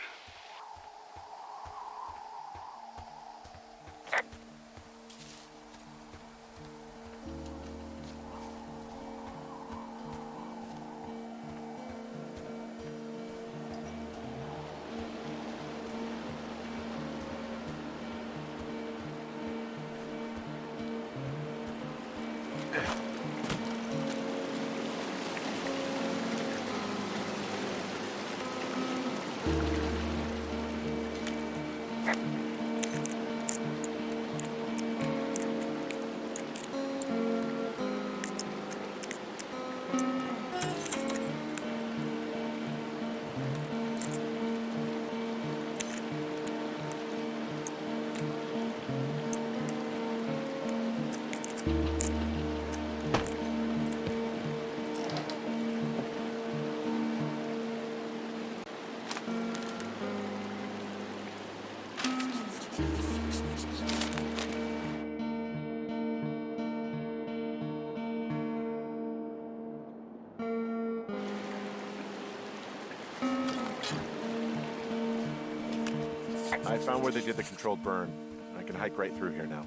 I found where they did the controlled burn. I can hike right through here now.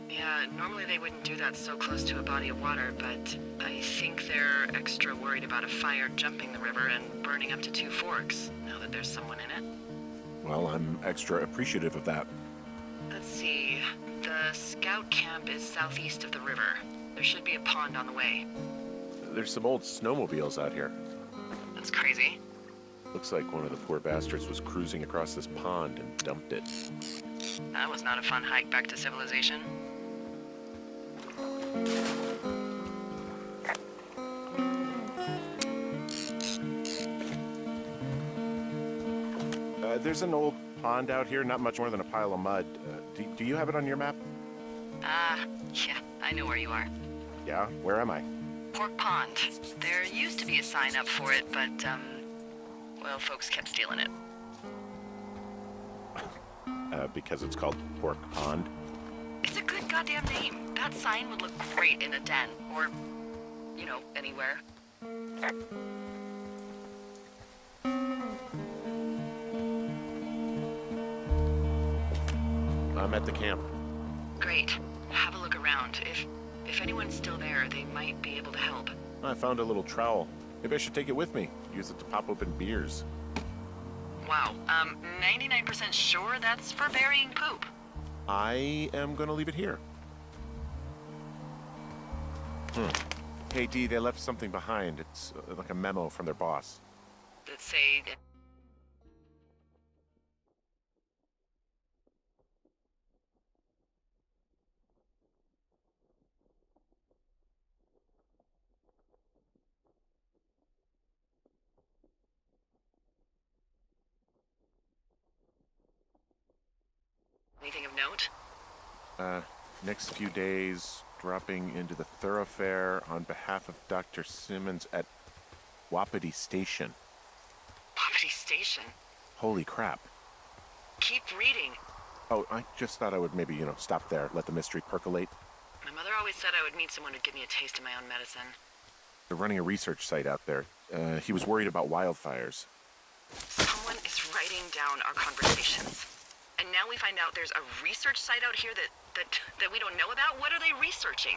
Yeah, normally they wouldn't do that so close to a body of water, but I think they're extra worried about a fire jumping the river and burning up to 2 forks, now that there's someone in it. Well, I'm extra appreciative of that. Let's see. The scout camp is southeast of the river. There should be a pond on the way. There's some old snowmobiles out here. That's crazy. Looks like one of the poor bastards was cruising across this pond and dumped it. That was not a fun hike back to civilization. There's an old pond out here, not much more than a pile of mud. Do you have it on your map? Yeah, I know where you are. Yeah? Where am I? Pork Pond. There used to be a sign up for it, but, well, folks kept stealing it. Because it's called Pork Pond. It's a good goddamn name. That sign would look great in a den, or, anywhere. I'm at the camp. Great. Have a look around. around. If anyone's still there, they might be able to help. I found a little trowel. Maybe I should take it with me. Use it to pop open beers. Wow. 99% sure that's for burying poop. I am gonna leave it here. Hey, Dee, they left something behind. It's like a memo from their boss. That say... Anything of note? Next few days, dropping into the thoroughfare on behalf of Dr. Simmons at Wapiti Station. Wapiti Station? Holy crap. Keep reading. Oh, I just thought I would maybe, stop there, let the mystery percolate. My mother always said I would meet someone who'd give me a taste of my own medicine. They're running a research site out there. He was worried about wildfires. Someone is writing down our conversations. And now we find out there's a research site out here that we don't know about? What are they researching?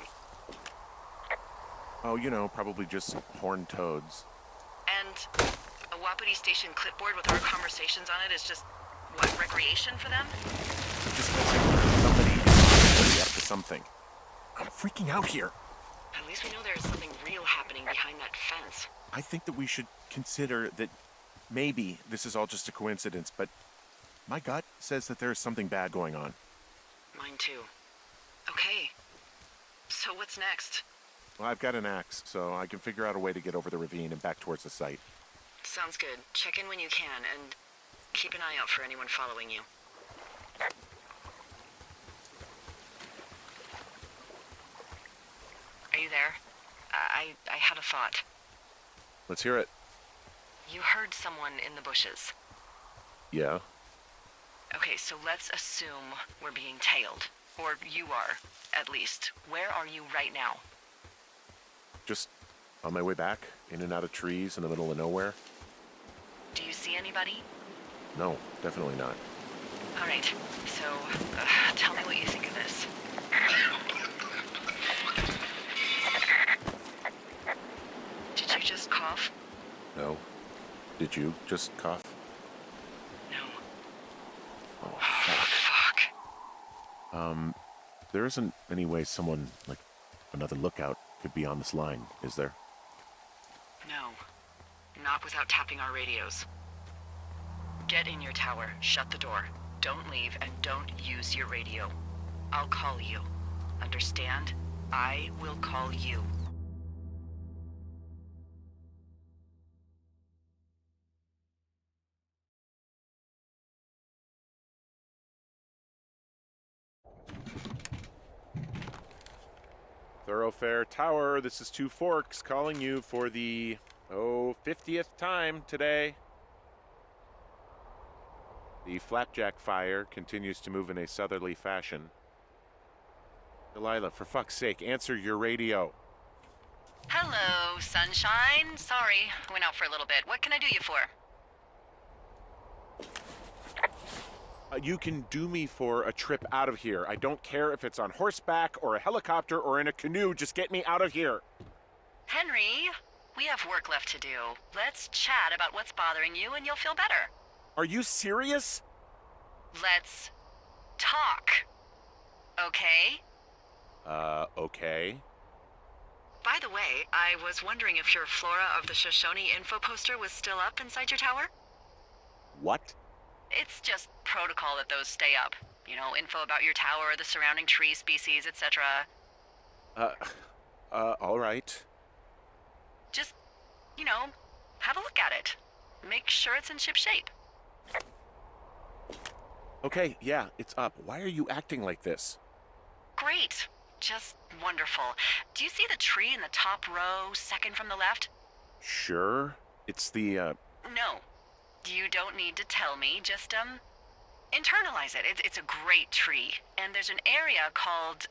Oh, probably just horned toads. And a Wapiti Station clipboard with our conversations on it is just, what, recreation for them? I'm just guessing somebody is up to something. I'm freaking out here. At least we know there is something real happening behind that fence. I think that we should consider that maybe this is all just a coincidence, but my gut says that there is something bad going on. Mine too. Okay. So what's next? Well, I've got an axe, so I can figure out a way to get over the ravine and back towards the site. Sounds good. Check in when you can, and keep an eye out for anyone following you. Are you there? I had a thought. Let's hear it. You heard someone in the bushes. Yeah? Okay, so let's assume we're being tailed. Or you are, at least. Where are you right now? Just on my way back, in and out of trees in the middle of nowhere. Do you see anybody? No, definitely not. All right, so tell me what you think of this. Did you just cough? No. Did you just cough? No. Oh, fuck. Fuck. There isn't any way someone, like another lookout, could be on this line, is there? No. Not without tapping our radios. Get in your tower, shut the door. Don't leave, and don't use your radio. I'll call you. Understand? I will call you. Thoroughfare Tower, this is Two Forks calling you for the, 50th time today. The flapjack fire continues to move in a southerly fashion. Delilah, for fuck's sake, answer your radio. Hello, sunshine. Sorry, I went out for a little bit. What can I do you for? You can do me for a trip out of here. I don't care if it's on horseback or a helicopter or in a canoe. Just get me out of here. Henry, we have work left to do. Let's chat about what's bothering you and you'll feel better. Are you serious? Let's talk. Okay? Okay. By the way, I was wondering if your Flora of the Shoshone info poster was still up inside your tower? What? It's just protocol that those stay up. You know, info about your tower, the surrounding tree species, etc. All right. Just, have a look at it. Make sure it's in ship shape. Okay, yeah, it's up. Why are you acting like this? Great. Just wonderful. Do you see the tree in the top row, second from the left? Sure. It's the, No. You don't need to tell me. Just, internalize it. It's a great tree. And there's an area called,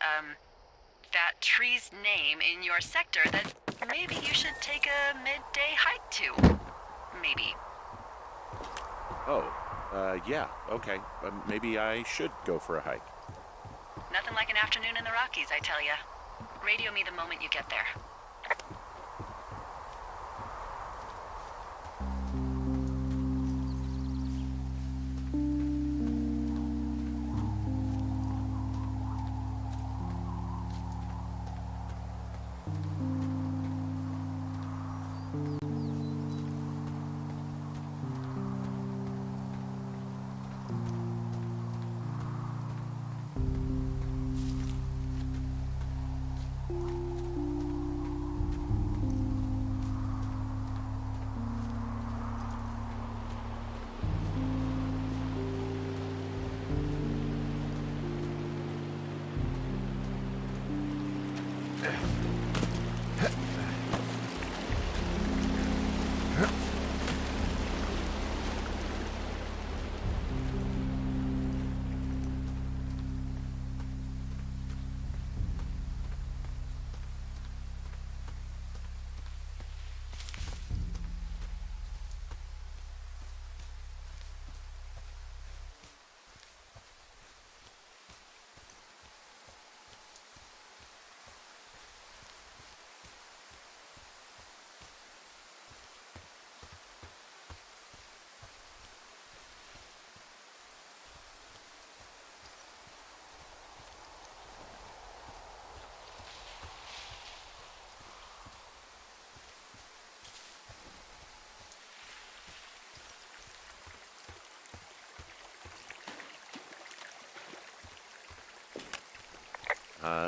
that tree's name in your sector that maybe you should take a midday hike to. Maybe. Oh, yeah, okay. Maybe I should go for a hike. Nothing like an afternoon in the Rockies, I tell ya. Radio me the moment you get there.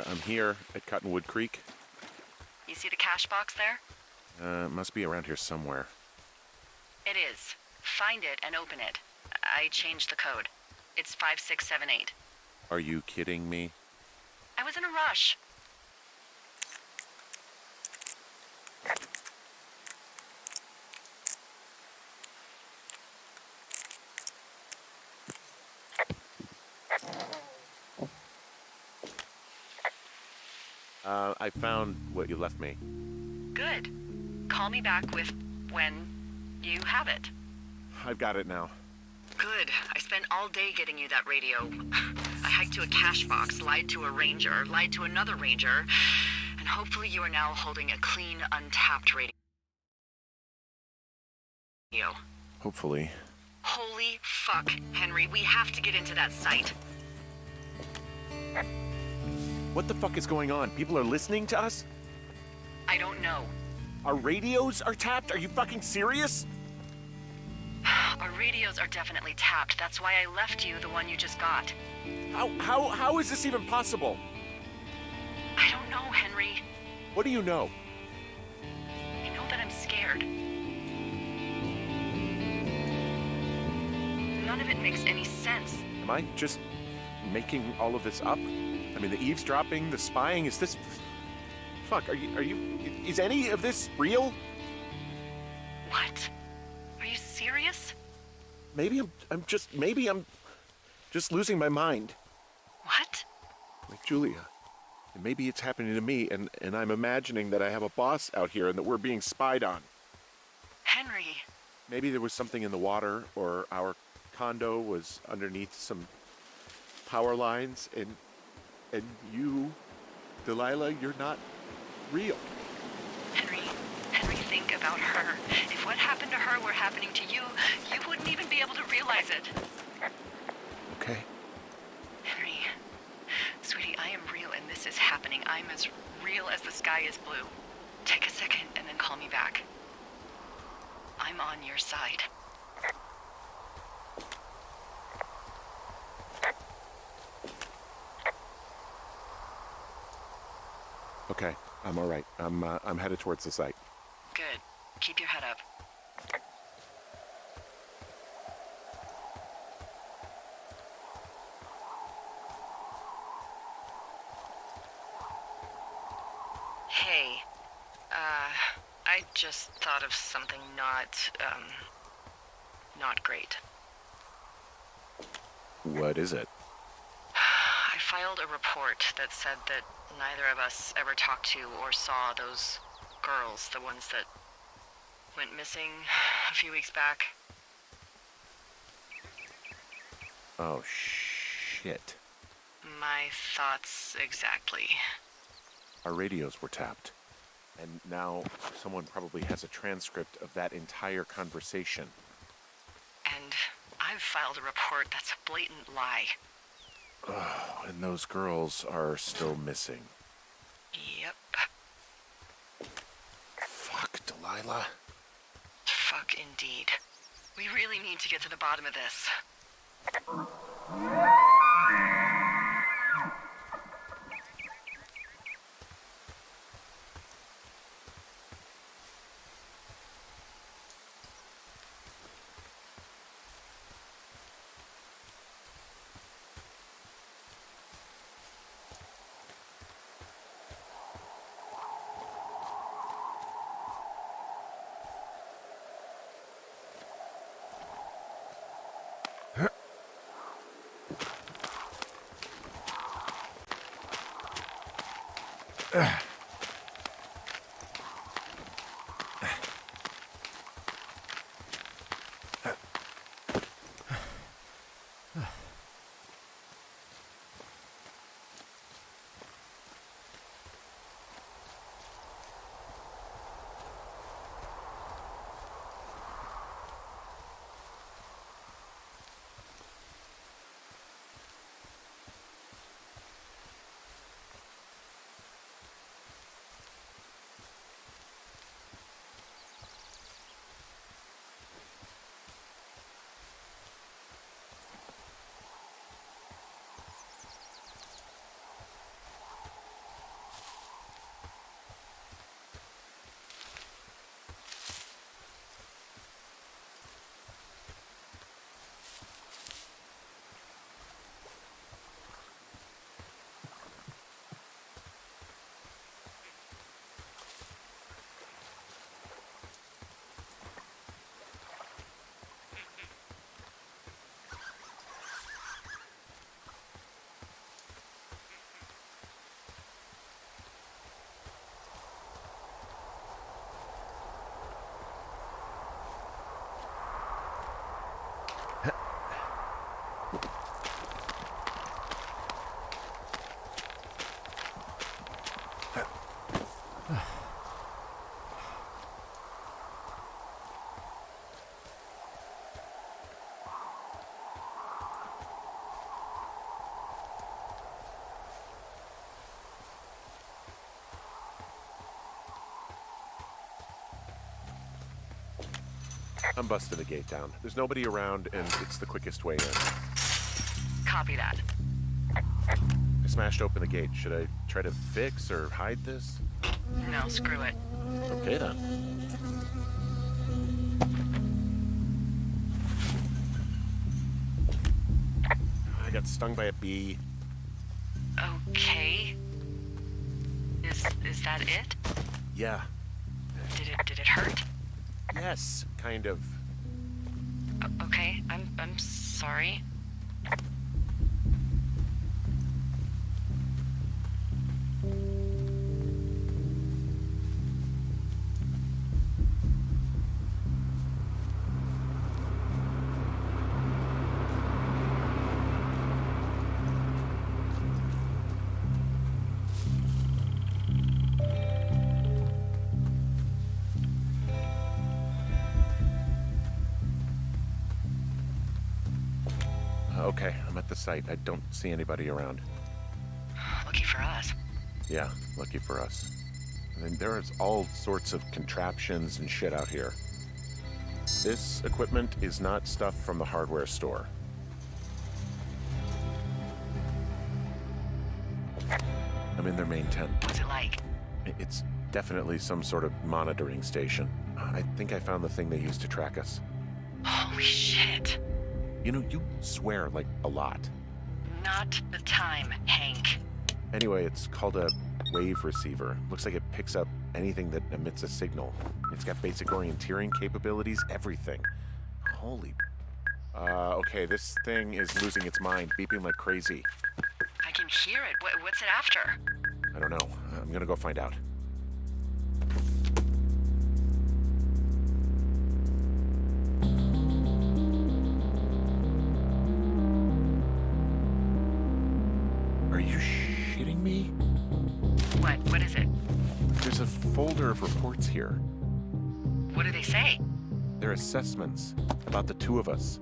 I'm here at Cottonwood Creek. You see the cash box there? Must be around here somewhere. It is. Find it and open it. I changed the code. It's 5678. Are you kidding me? I was in a rush. I found what you left me. Good. Call me back with when you have it. I've got it now. Good. I spent all day getting you that radio. I hiked to a cash box, lied to a ranger, lied to another ranger, and hopefully you are now holding a clean, untapped radio. Hopefully. Holy fuck, Henry. We have to get into that site. What the fuck is going on? People are listening to us? I don't know. Our radios are tapped? Are you fucking serious? Our radios are definitely tapped. That's why I left you the one you just got. How is this even possible? I don't know, Henry. What do you know? I know that I'm scared. None of it makes any sense. Am I just making all of this up? I mean, the eavesdropping, the spying, is this... Fuck, is any of this real? What? Are you serious? Maybe I'm just losing my mind. What? Like Julia. And maybe it's happening to me, and I'm imagining that I have a boss out here and that we're being spied on. Henry. Maybe there was something in the water, or our condo was underneath some power lines, and you, Delilah, you're not real. Henry, think about her. If what happened to her were happening to you, you wouldn't even be able to realize it. Okay. Henry, sweetie, I am real and this is happening. I'm as real as the sky is blue. Take a second and then call me back. I'm on your side. Okay, I'm all right. I'm headed towards the site. Good. Keep your head up. Hey, I just thought of something not great. What is it? I filed a report that said that neither of us ever talked to or saw those girls, the ones that went missing a few weeks back. Oh, shit. My thoughts exactly. Our radios were tapped. And now someone probably has a transcript of that entire conversation. And I've filed a report that's a blatant lie. Oh, and those girls are still missing. Yep. Fuck, Delilah. Fuck indeed. We really need to get to the bottom of this. I'm busting the gate down. There's nobody around, and it's the quickest way in. Copy that. I smashed open the gate. Should I try to fix or hide this? No, screw it. Okay, then. I got stung by a bee. Okay. Is that it? Yeah. Did it hurt? Yes, kind of. Okay, I'm sorry. Okay, I'm at the site. I don't see anybody around. Lucky for us. Yeah, lucky for us. I mean, there's all sorts of contraptions and shit out here. This equipment is not stuff from the hardware store. I'm in their main tent. What's it like? It's definitely some sort of monitoring station. I think I found the thing they use to track us. Holy shit. You know, you swear like a lot. Not the time, Hank. Anyway, it's called a wave receiver. Looks like it picks up anything that emits a signal. It's got basic orienteering capabilities, everything. Holy... okay, this thing is losing its mind, beeping like crazy. I can hear it. What's it after? I don't know. I'm gonna go find out. Are you shitting me? What? What is it? There's a folder of reports here. What do they say? They're assessments about the two of us.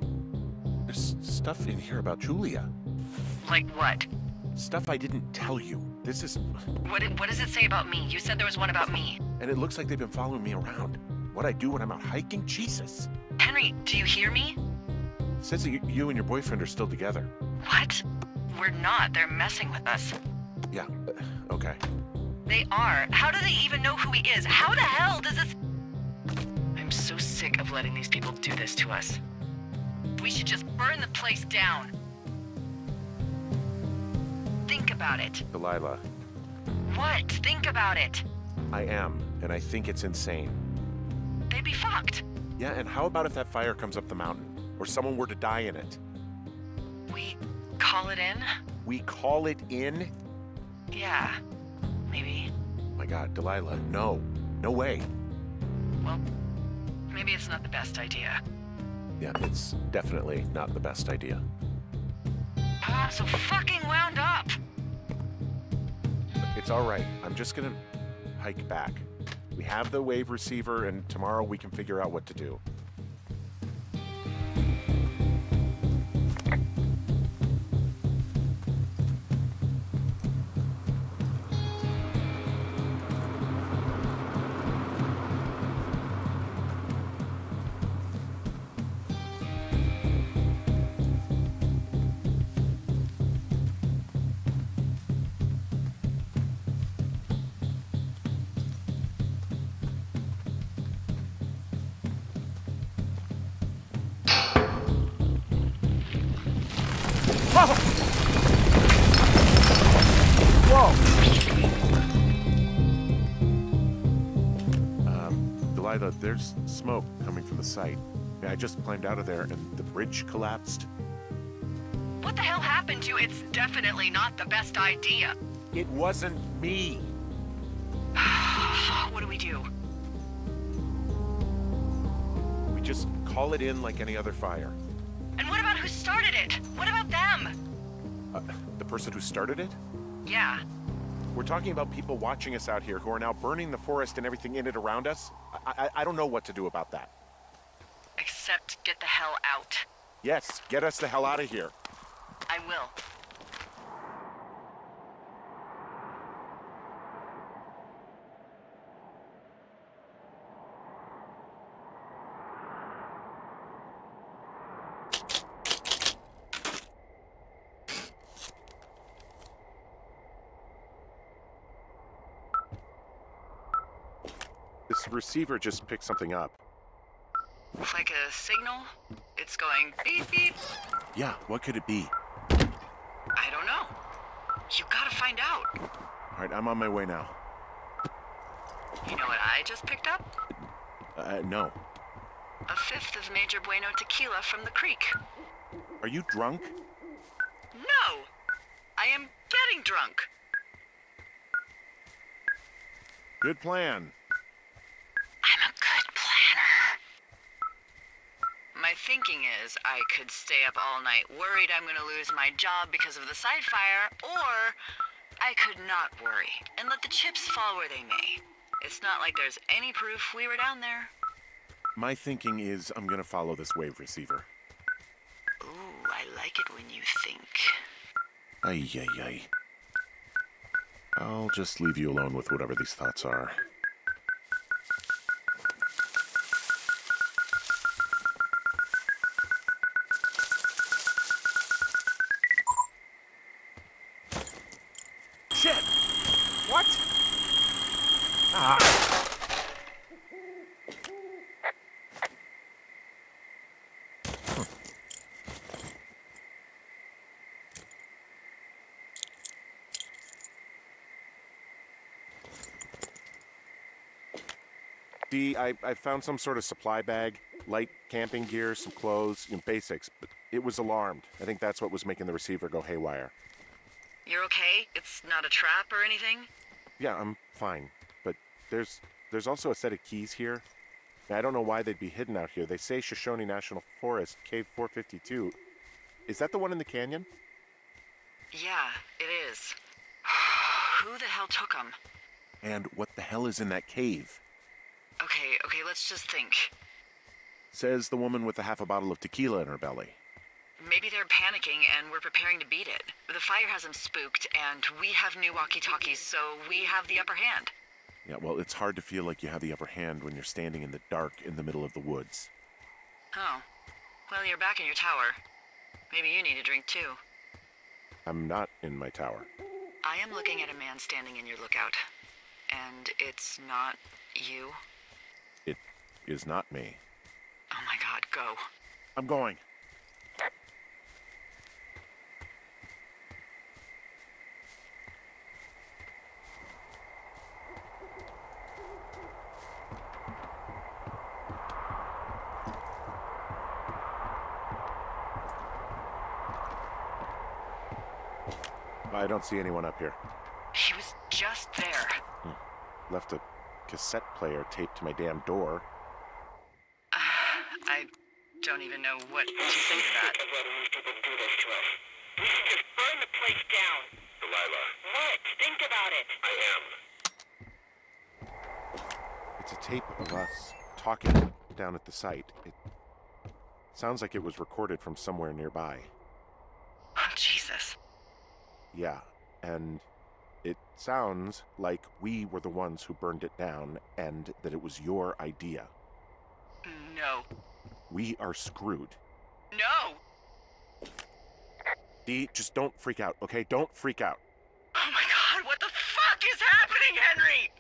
There's stuff in here about Julia. Like what? Stuff I didn't tell you. This is... What does it say about me? You said there was one about me. And it looks like they've been following me around. What I do when I'm out hiking? Jesus. Henry, do you hear me? It says that you and your boyfriend are still together. What? We're not. They're messing with us. Yeah, okay. They are. How do they even know who he is? How the hell does this... I'm so sick of letting these people do this to us. We should just burn the place down. Think about it. Delilah, What? Think about it. I am, and I think it's insane. They'd be fucked. Yeah, and how about if that fire comes up the mountain? Or someone were to die in it? We call it in? We call it in? Yeah, maybe. My God, Delilah, no. No way. Well, maybe it's not the best idea. Yeah, it's definitely not the best idea. Ah, so fucking wound up. It's all right. I'm just gonna hike back. We have the wave receiver, and tomorrow we can figure out what to do. Delilah, there's smoke coming from the site. I just climbed out of there and the bridge collapsed. What the hell happened to you? It's definitely not the best idea. It wasn't me. What do we do? We just call it in like any other fire. And what about who started it? What about them? The person who started it? Yeah. We're talking about people watching us out here who are now burning the forest and everything in it around us. I don't know what to do about that. Except get the hell out. Yes, get us the hell out of here. I will. This receiver just picked something up. Like a signal? It's going beep beep. Yeah, what could it be? I don't know. You gotta find out. All right, I'm on my way now. You know what I just picked up? No. A fifth of Major Bueno tequila from the creek. Are you drunk? No! I am getting drunk. Good plan. I'm a good planner. My thinking is I could stay up all night worried I'm gonna lose my job because of the side fire, or I could not worry and let the chips fall where they may. It's not like there's any proof we were down there. My thinking is I'm gonna follow this wave receiver. Ooh, I like it when you think. Ay, ay, ay. I'll just leave you alone with whatever these thoughts are. Shit! What? Ah! See, I found some sort of supply bag, light camping gear, some clothes, basics, but it was alarmed. I think that's what was making the receiver go haywire. You're okay? It's not a trap or anything? Yeah, I'm fine, but there's also a set of keys here. Now, I don't know why they'd be hidden out here. They say Shoshone National Forest, Cave 452. Is that the one in the canyon? Yeah, it is. Who the hell took them? And what the hell is in that cave? Okay, let's just think. Says the woman with a half a bottle of tequila in her belly. Maybe they're panicking and we're preparing to beat it. The fire has them spooked, and we have new walkie-talkies, so we have the upper hand. Yeah, well, it's hard to feel like you have the upper hand when you're standing in the dark in the middle of the woods. Oh. Well, you're back in your tower. Maybe you need a drink, too. I'm not in my tower. I am looking at a man standing in your lookout. And it's not you? It is not me. Oh my god, go. I'm going. I don't see anyone up here. He was just there. Left a cassette player taped to my damn door. I don't even know what to say to that. We should just burn the place down. Delilah. What? Think about it. I am. It's a tape of us talking down at the site. It sounds like it was recorded from somewhere nearby. Oh, Jesus. Yeah, and it sounds like we were the ones who burned it down and that it was your idea. No. We are screwed. No! Dee, just don't freak out, okay? Don't freak out. Oh my god, what the fuck is happening, Henry?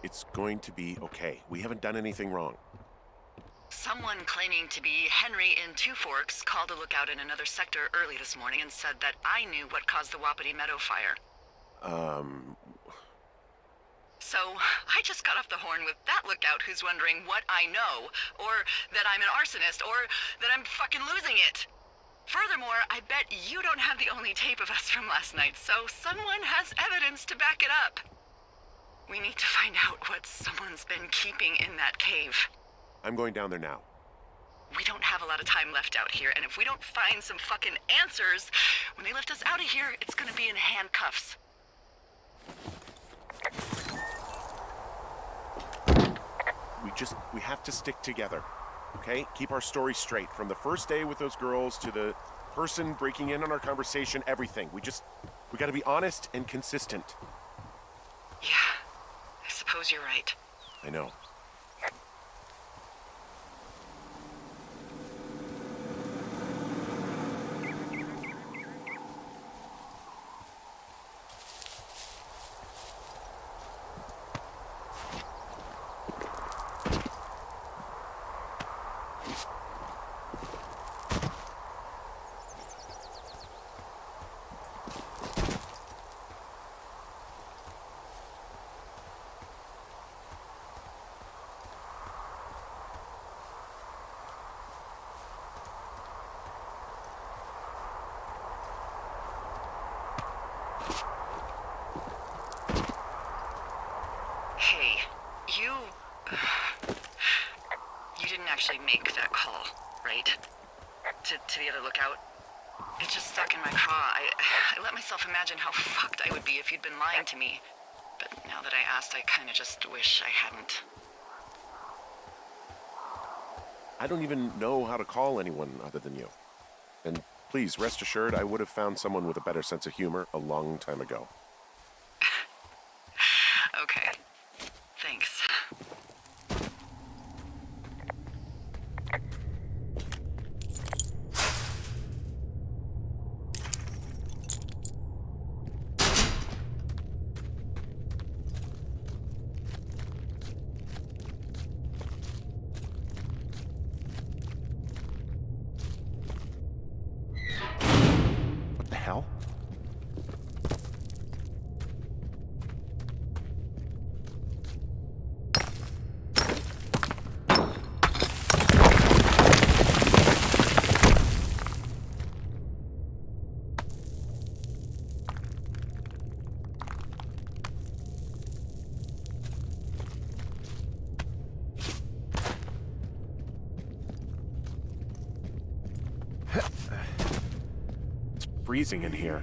It's going to be okay. We haven't done anything wrong. Someone claiming to be Henry in Two Forks called a lookout in another sector early this morning and said that I knew what caused the Wapiti Meadow fire. So, I just got off the horn with that lookout who's wondering what I know, or that I'm an arsonist, or that I'm fucking losing it. Furthermore, I bet you don't have the only tape of us from last night, so someone has evidence to back it up. We need to find out what someone's been keeping in that cave. I'm going down there now. We don't have a lot of time left out here, and if we don't find some fucking answers, when they lift us out of here, it's gonna be in handcuffs. We have to stick together, okay? Keep our story straight. From the first day with those girls to the person breaking in on our conversation, everything. We gotta be honest and consistent. Yeah, I suppose you're right. I know. Hey, you didn't actually make that call, right? To the other lookout? It just stuck in my craw. I let myself imagine how fucked I would be if you'd been lying to me. But now that I asked, I kinda just wish I hadn't. I don't even know how to call anyone other than you. And please, rest assured, I would have found someone with a better sense of humor a long time ago. Okay. Thanks. What the hell? freezing in here.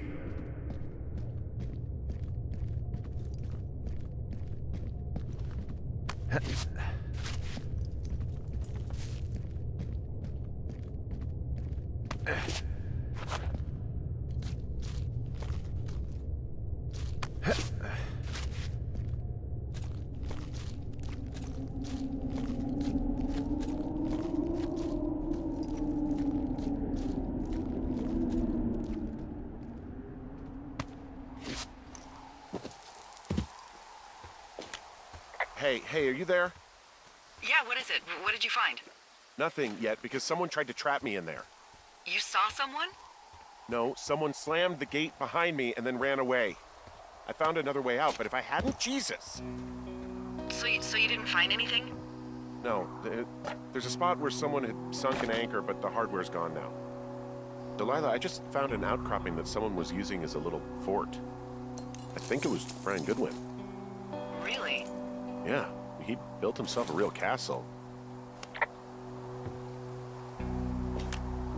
Hey, are you there? Yeah, what is it? What did you find? Nothing yet, because someone tried to trap me in there. You saw someone? No, someone slammed the gate behind me and then ran away. I found another way out, but if I hadn't, Jesus! So you didn't find anything? No, there's a spot where someone had sunk an anchor, but the hardware's gone now. Delilah, I just found an outcropping that someone was using as a little fort. I think it was Brian Goodwin. Really? Yeah, he built himself a real castle.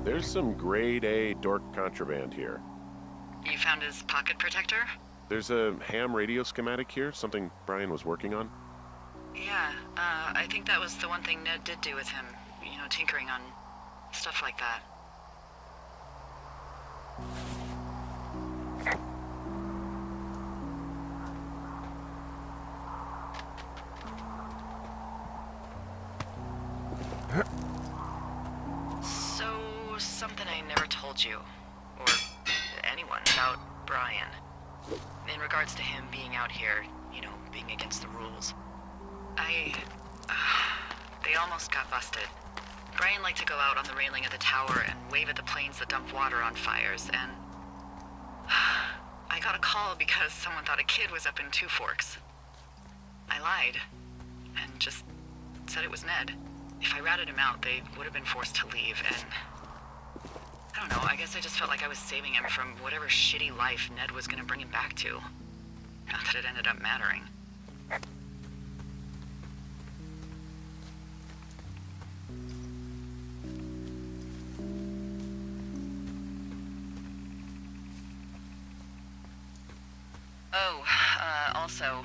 There's some grade A dork contraband here. You found his pocket protector? There's a ham radio schematic here, something Brian was working on. Yeah, I think that was the one thing Ned did do with him. You know, tinkering on stuff like that. So, something I never told you, or anyone, about Brian. In regards to him being out here, you know, being against the rules. They almost got busted. Brian liked to go out on the railing of the tower and wave at the planes that dump water on fires, and I got a call because someone thought a kid was up in Two Forks. I lied, and just said it was Ned. If I ratted him out, they would have been forced to leave, and I don't know, I guess I just felt like I was saving him from whatever shitty life Ned was gonna bring him back to. Not that it ended up mattering. Oh, also,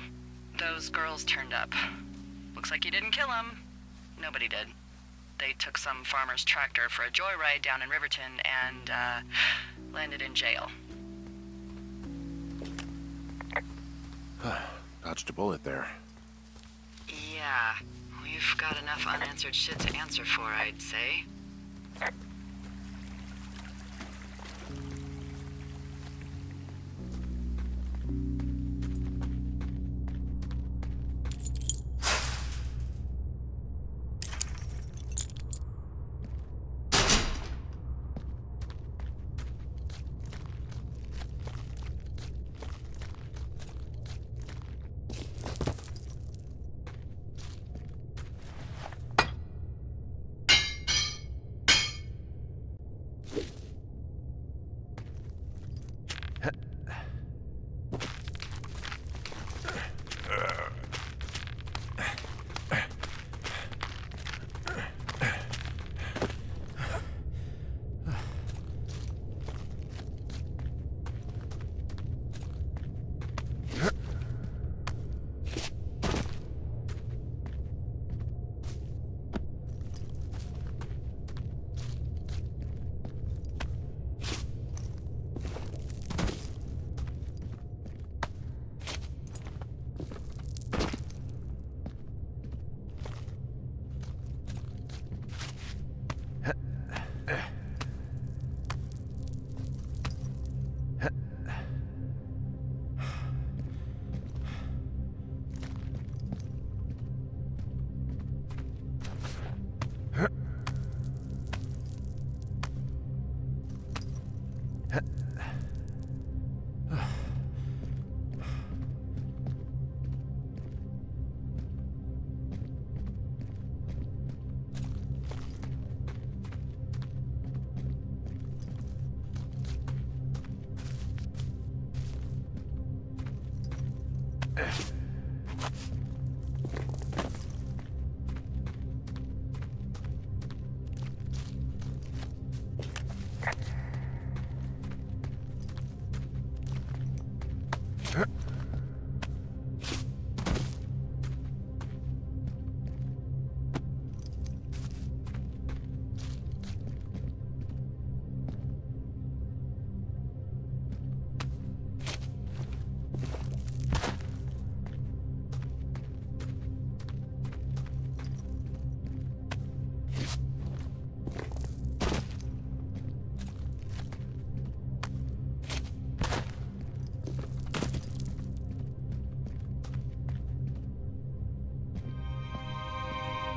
those girls turned up. Looks like you didn't kill them. Nobody did. They took some farmer's tractor for a joyride down in Riverton and, landed in jail. Dodged a bullet there. Yeah, we've got enough unanswered shit to answer for, I'd say.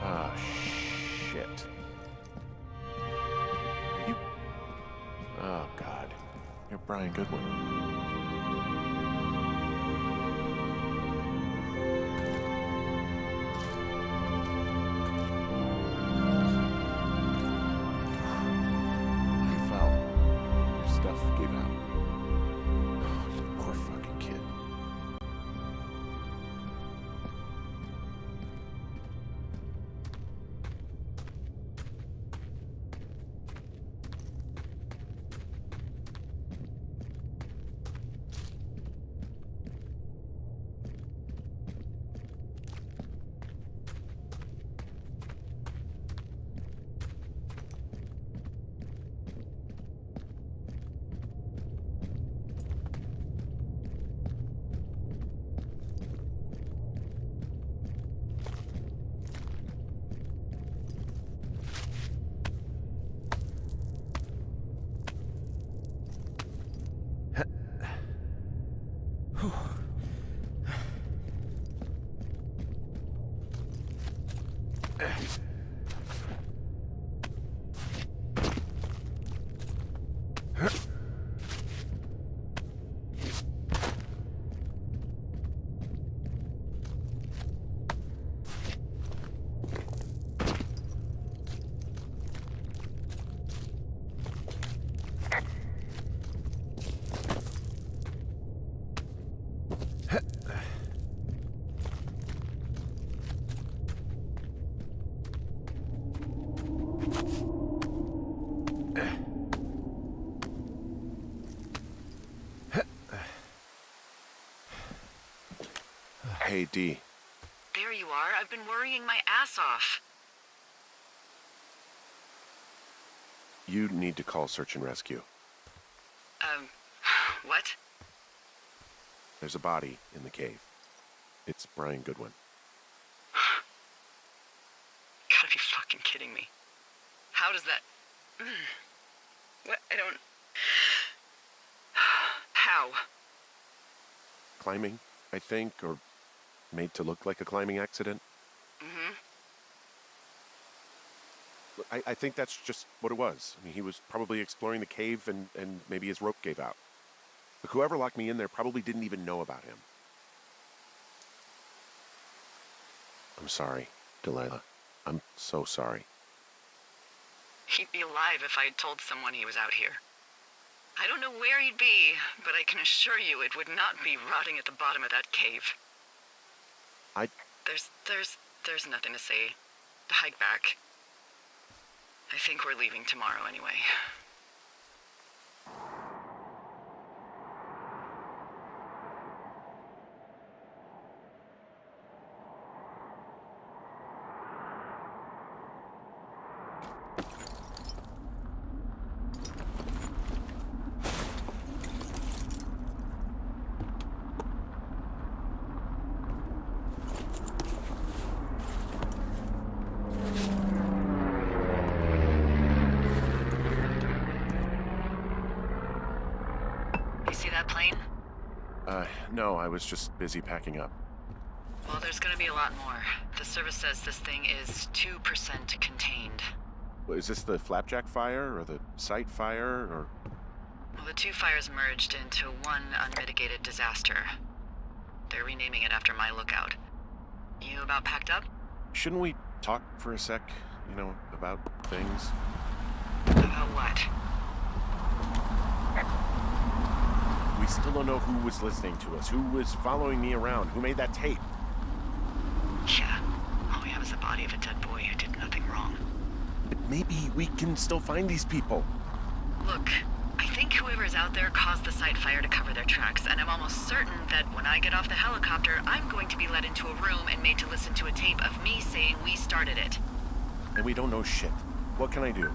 Ah, shit. Are you... Oh, God. You're Brian Goodwin. You fell. Your stuff gave out. Oh, you poor fucking kid. Hey, Dee. There you are. I've been worrying my ass off. You need to call search and rescue. What? There's a body in the cave. It's Brian Goodwin. Gotta be fucking kidding me. How does that... What? I don't... How? Climbing, I think, or made to look like a climbing accident. Mm-hmm. I think that's just what it was. I mean, he was probably exploring the cave and maybe his rope gave out. But whoever locked me in there probably didn't even know about him. I'm sorry, Delilah. I'm so sorry. He'd be alive if I had told someone he was out here. I don't know where he'd be, but I can assure you it would not be rotting at the bottom of that cave. There's nothing to say. Hike back. I think we're leaving tomorrow anyway. Plane? No, I was just busy packing up. Well, there's gonna be a lot more. The service says this thing is 2% contained. Well, is this the Flapjack fire, or the site fire, or... Well, the two fires merged into one unmitigated disaster. They're renaming it after my lookout. You about packed up? Shouldn't we talk for a sec, about things? About what? We still don't know who was listening to us, who was following me around, who made that tape. Yeah, all we have is the body of a dead boy who did nothing wrong. But maybe we can still find these people. Look, I think whoever's out out there caused the site fire to cover their tracks, and I'm almost certain that when I get off the helicopter, I'm going to be led into a room and made to listen to a tape of me saying we started it. And we don't know shit. What can I do?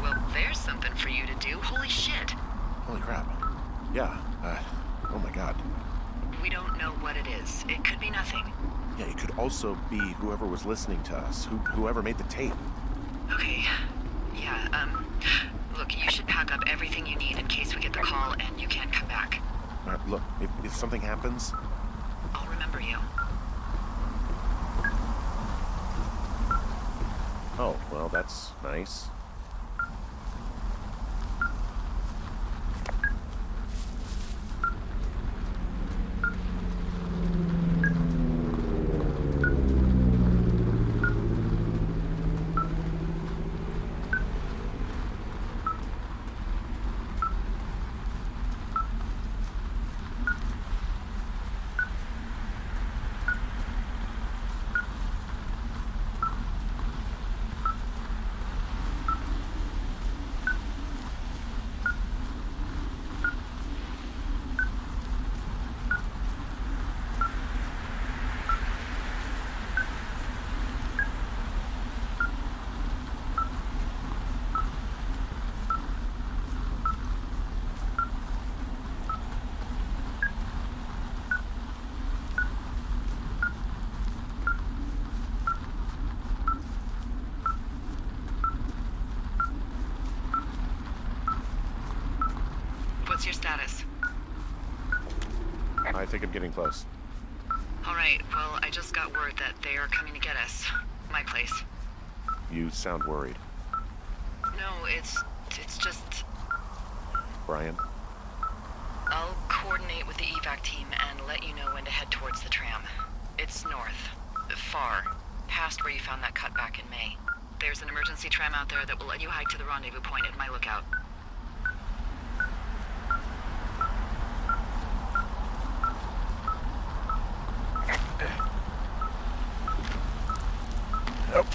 Well, there's something for you to do. Holy shit. Holy crap. Yeah, oh my god. We don't know what it is. It could be nothing. Yeah, it could also be whoever was listening to us, whoever made the tape. Okay. Yeah, look, you should pack up everything you need in case we get the call and you can't come back. Look, if something happens... I'll remember you. Oh, well, that's nice. What's your status? I think I'm getting close. All right, well, I just got word that they are coming to get us. My place. You sound worried. No, it's just... Brian? I'll coordinate with the evac team and let you know when to head towards the tram. It's north. Far. Past where you found that cut back in May. There's an emergency tram out there that will let you hike to the rendezvous point at my lookout. Nope.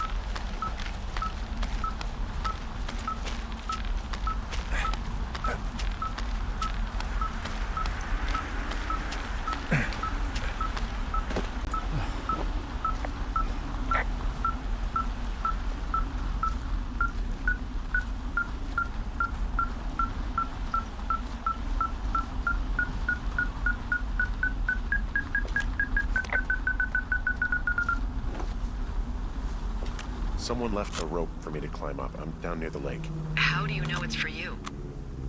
Someone left a rope for me to climb up. I'm down near the lake. How do you know it's for you?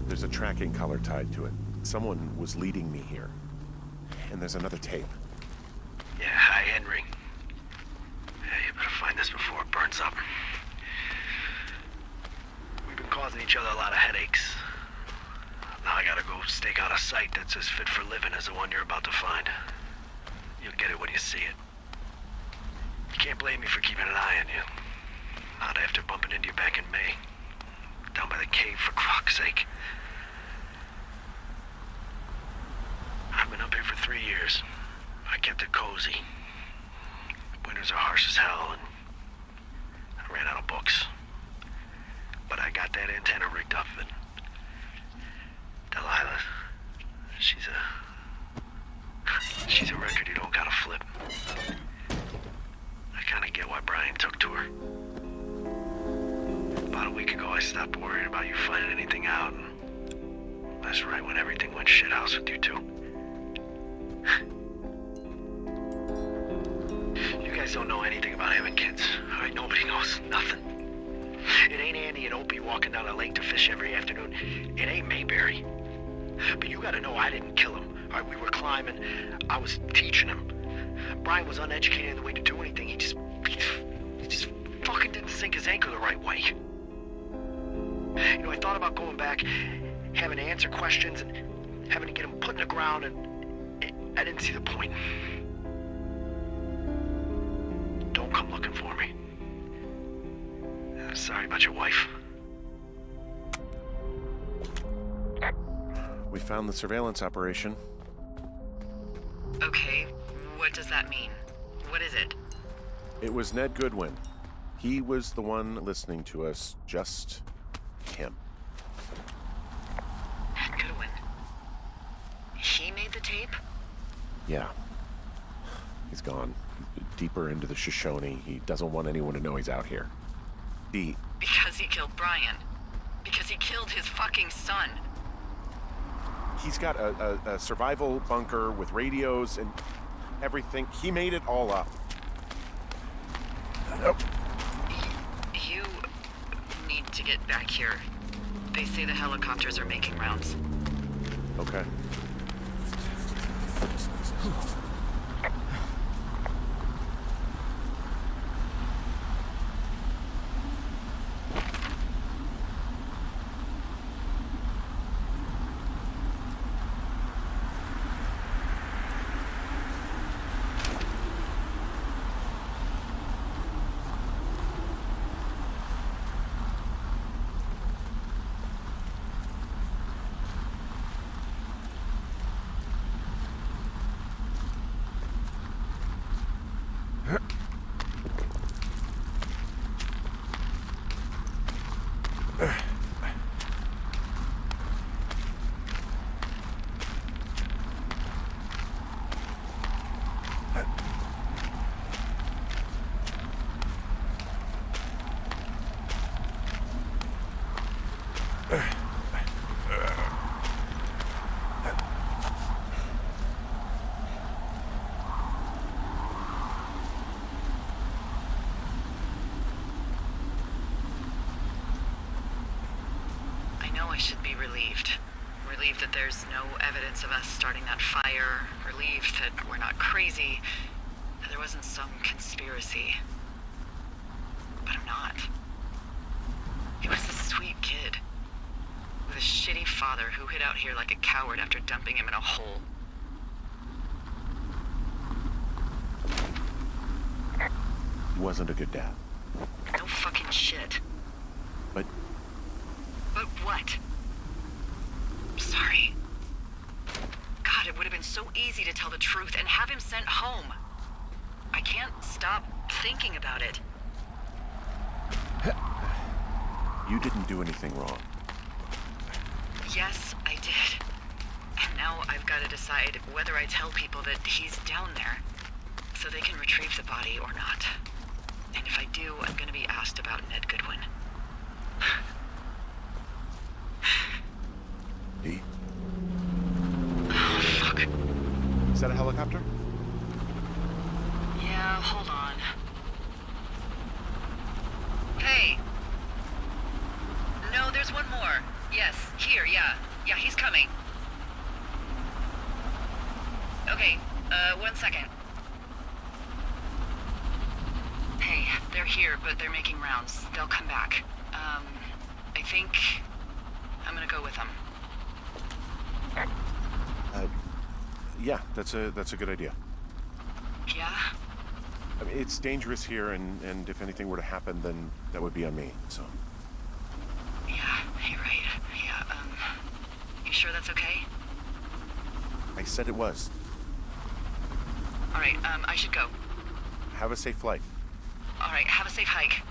There's a tracking collar tied to it. Someone was leading me here. And there's another tape. Yeah, hi, Henry. Yeah, you better find this before it burns up. We've been causing each other a lot of headaches. Now I gotta go stake out a site that's as fit for living as the one you're about to find. You'll get it when you see it. You can't blame me for keeping an eye on you. Not after bumping into you back in May. Down by the cave, for croc's sake. I've been up here for 3 years. I kept it cozy. Winters are harsh as hell, and I ran out of books. But I got that antenna rigged up, and Delilah, she's a record you don't gotta flip. I kinda get why Brian took to her. About a week ago, I stopped worrying about you finding anything out. And that's right when everything went shithouse with you two. You guys don't know anything about having kids, all right? Nobody knows nothing. It ain't Andy and Opie walking down a lake to fish every afternoon. It ain't Mayberry. But you gotta know I didn't kill him, all right? We were climbing. I was teaching him. Brian was uneducated in the way to do anything. He just fucking didn't sink his anchor the right way. You know, I thought about going back, having to answer questions, and having to get him put in the ground, and I didn't see the point. Don't come looking for me. Sorry about your wife. We found the surveillance operation. Okay, what does that mean? What is it? It was Ned Goodwin. He was the one listening to us, just him. tape? Yeah. He's gone. Deeper into the Shoshone. He doesn't want anyone to know he's out here. Because he killed Brian. Because he killed his fucking son. He's got a survival bunker with radios and everything. He made it all up. Oh. You need to get back here. They say the helicopters are making rounds. Okay. I should be relieved. Relieved that there's no evidence of us starting that fire. Relieved that we're not crazy. That there wasn't some conspiracy. But I'm not. He was a sweet kid. With a shitty father who hid out here like a coward after dumping him in a hole. He wasn't a good dad. No fucking shit. But But what? I'm sorry. God, it would have been so easy to tell the truth and have him sent home. I can't stop thinking about it. you didn't do anything wrong. Yes, I did. And now I've got to decide whether I tell people that he's down there so they can retrieve the body or not. And if I do, I'm going to be asked about Ned Goodwin. D? Oh, fuck. Is that a helicopter? Yeah, hold on. Hey. No, there's one more. Yes, here, yeah. Yeah, he's coming. Okay, 1 second. Hey, they're here, but they're making rounds. They'll come back. I think I'm gonna go with them. Yeah, that's a good idea. Yeah? I mean, it's dangerous here, and if anything were to happen, then that would be on me, so. Yeah, you're right. Yeah, you sure that's okay? I said it was. Alright, I should go. Have a safe flight. Alright, have a safe hike.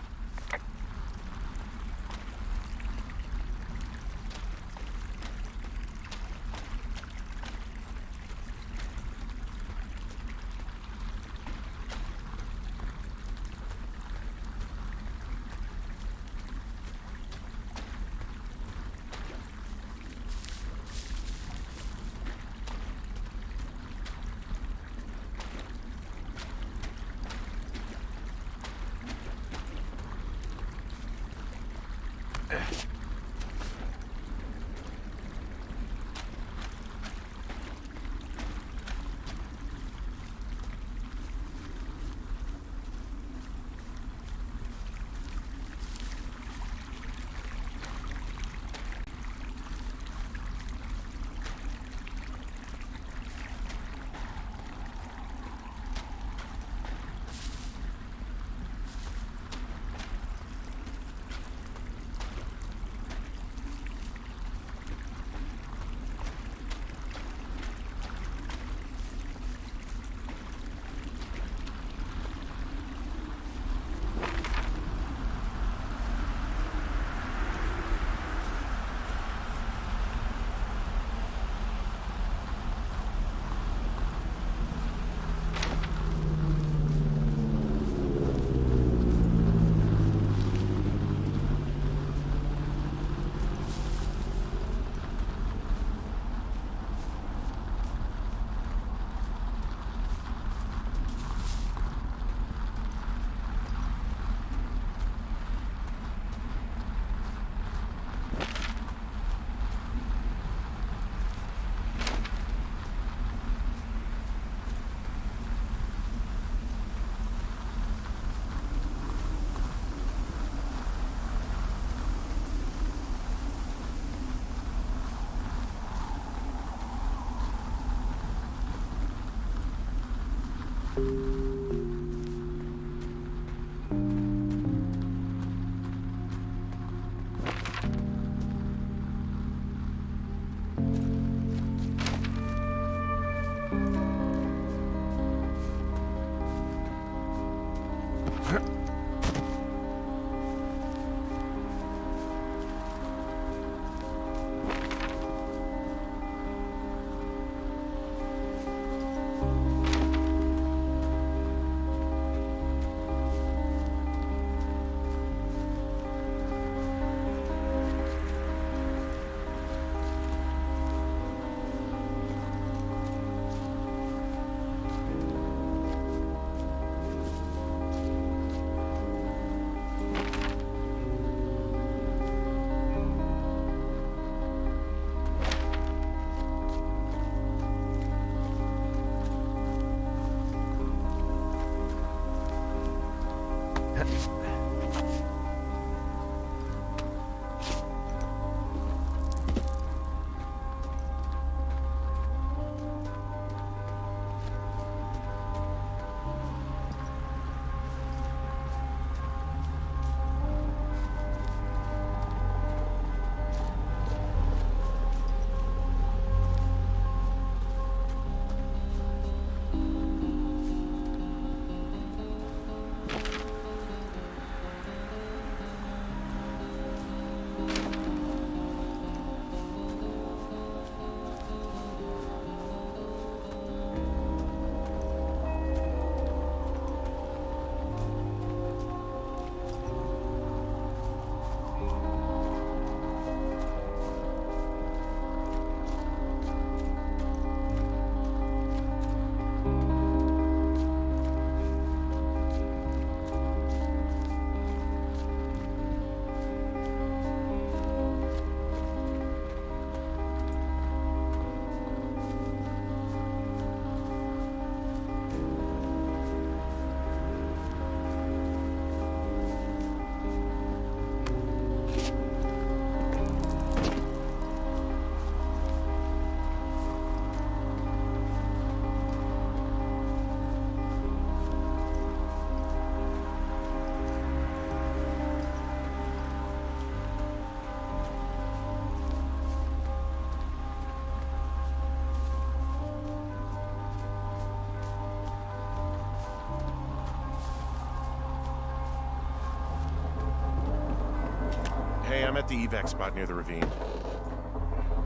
Hey, I'm at the evac spot near the ravine.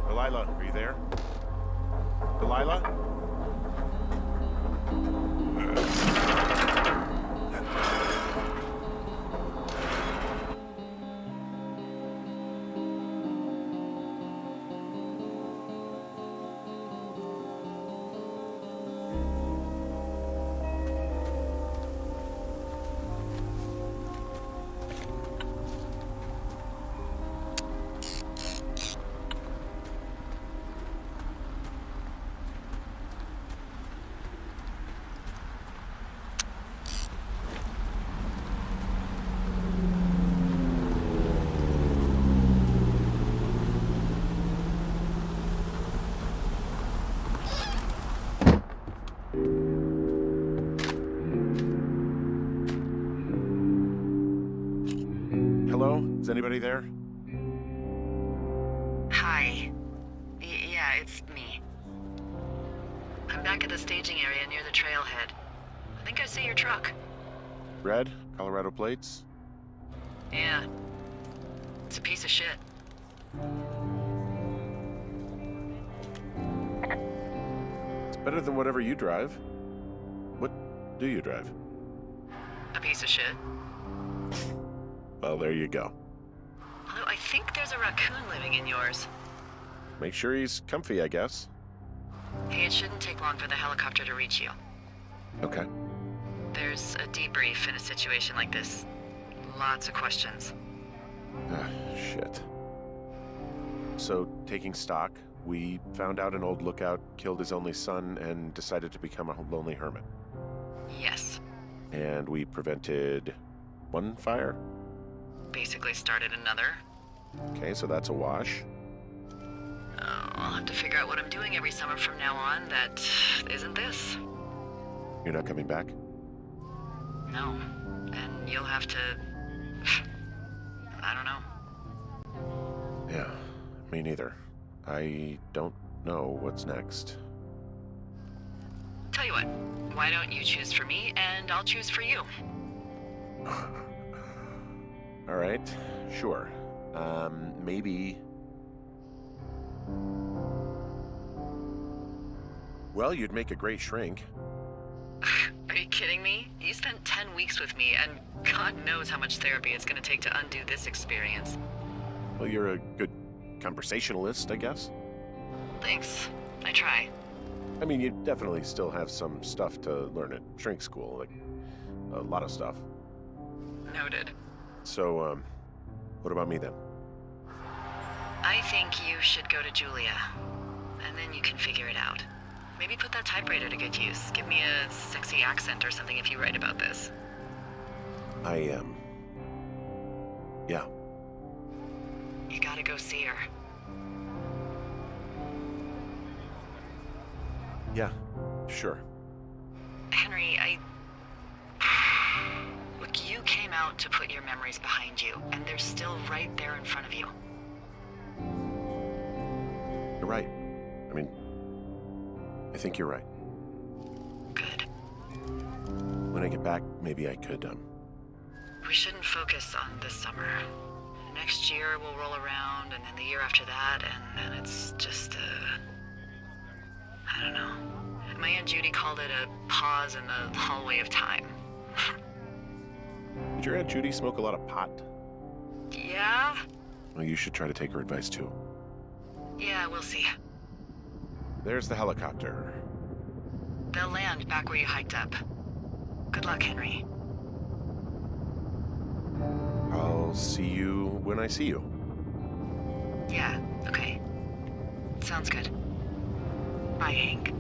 Delilah, are you there? Delilah? Hello? Is anybody there? Hi. Yeah, it's me. I'm back at the staging area near the trailhead. I think I see your truck. Red? Colorado plates? Yeah. It's a piece of shit. It's better than whatever you drive. What do you drive? A piece of shit. Well, there you go. Although I think there's a raccoon living in yours. Make sure he's comfy, I guess. Hey, it shouldn't take long for the helicopter to reach you. Okay. There's a debrief in a situation like this. Lots of questions. Ah, shit. So, taking stock, we found out an old lookout killed his only son and decided to become a lonely hermit. Yes. And we prevented one fire? Basically started another. Okay, so that's a wash. I'll have to figure out what I'm doing every summer from now on that isn't this. You're not coming back? No. And you'll have to... I don't know. Yeah, me neither. I don't know what's next. Tell you what, why don't you choose for me and I'll choose for you? All right, sure. Maybe... Well, you'd make a great shrink. Are you kidding me? You spent 10 weeks with me, and God knows how much therapy it's gonna take to undo this experience. Well, you're a good conversationalist, I guess. Thanks. I try. I mean, you definitely still have some stuff to learn at shrink school, like a lot of stuff. Noted. So, what about me then? I think you should go to Julia, and then you can figure it out. Maybe put that typewriter to good use. Give me a sexy accent or something if you write about this. I am. Yeah. You gotta go see her. Yeah, sure. Henry, Look, you came out to put your memories behind you, and they're still right there in front of you. You're right. I mean, I think you're right. Good. When I get back, maybe I could, We shouldn't focus on this summer. Next year we'll roll around, and then the year after that, and then it's just I don't know. My Aunt Judy called it a pause in the hallway of time. Did your Aunt Judy smoke a lot of pot? Yeah? Well, you should try to take her advice, too. Yeah, we'll see. There's the helicopter. They'll land back where you hiked up. Good luck, Henry. I'll see you when I see you. Yeah, okay. Sounds good. Bye, Hank.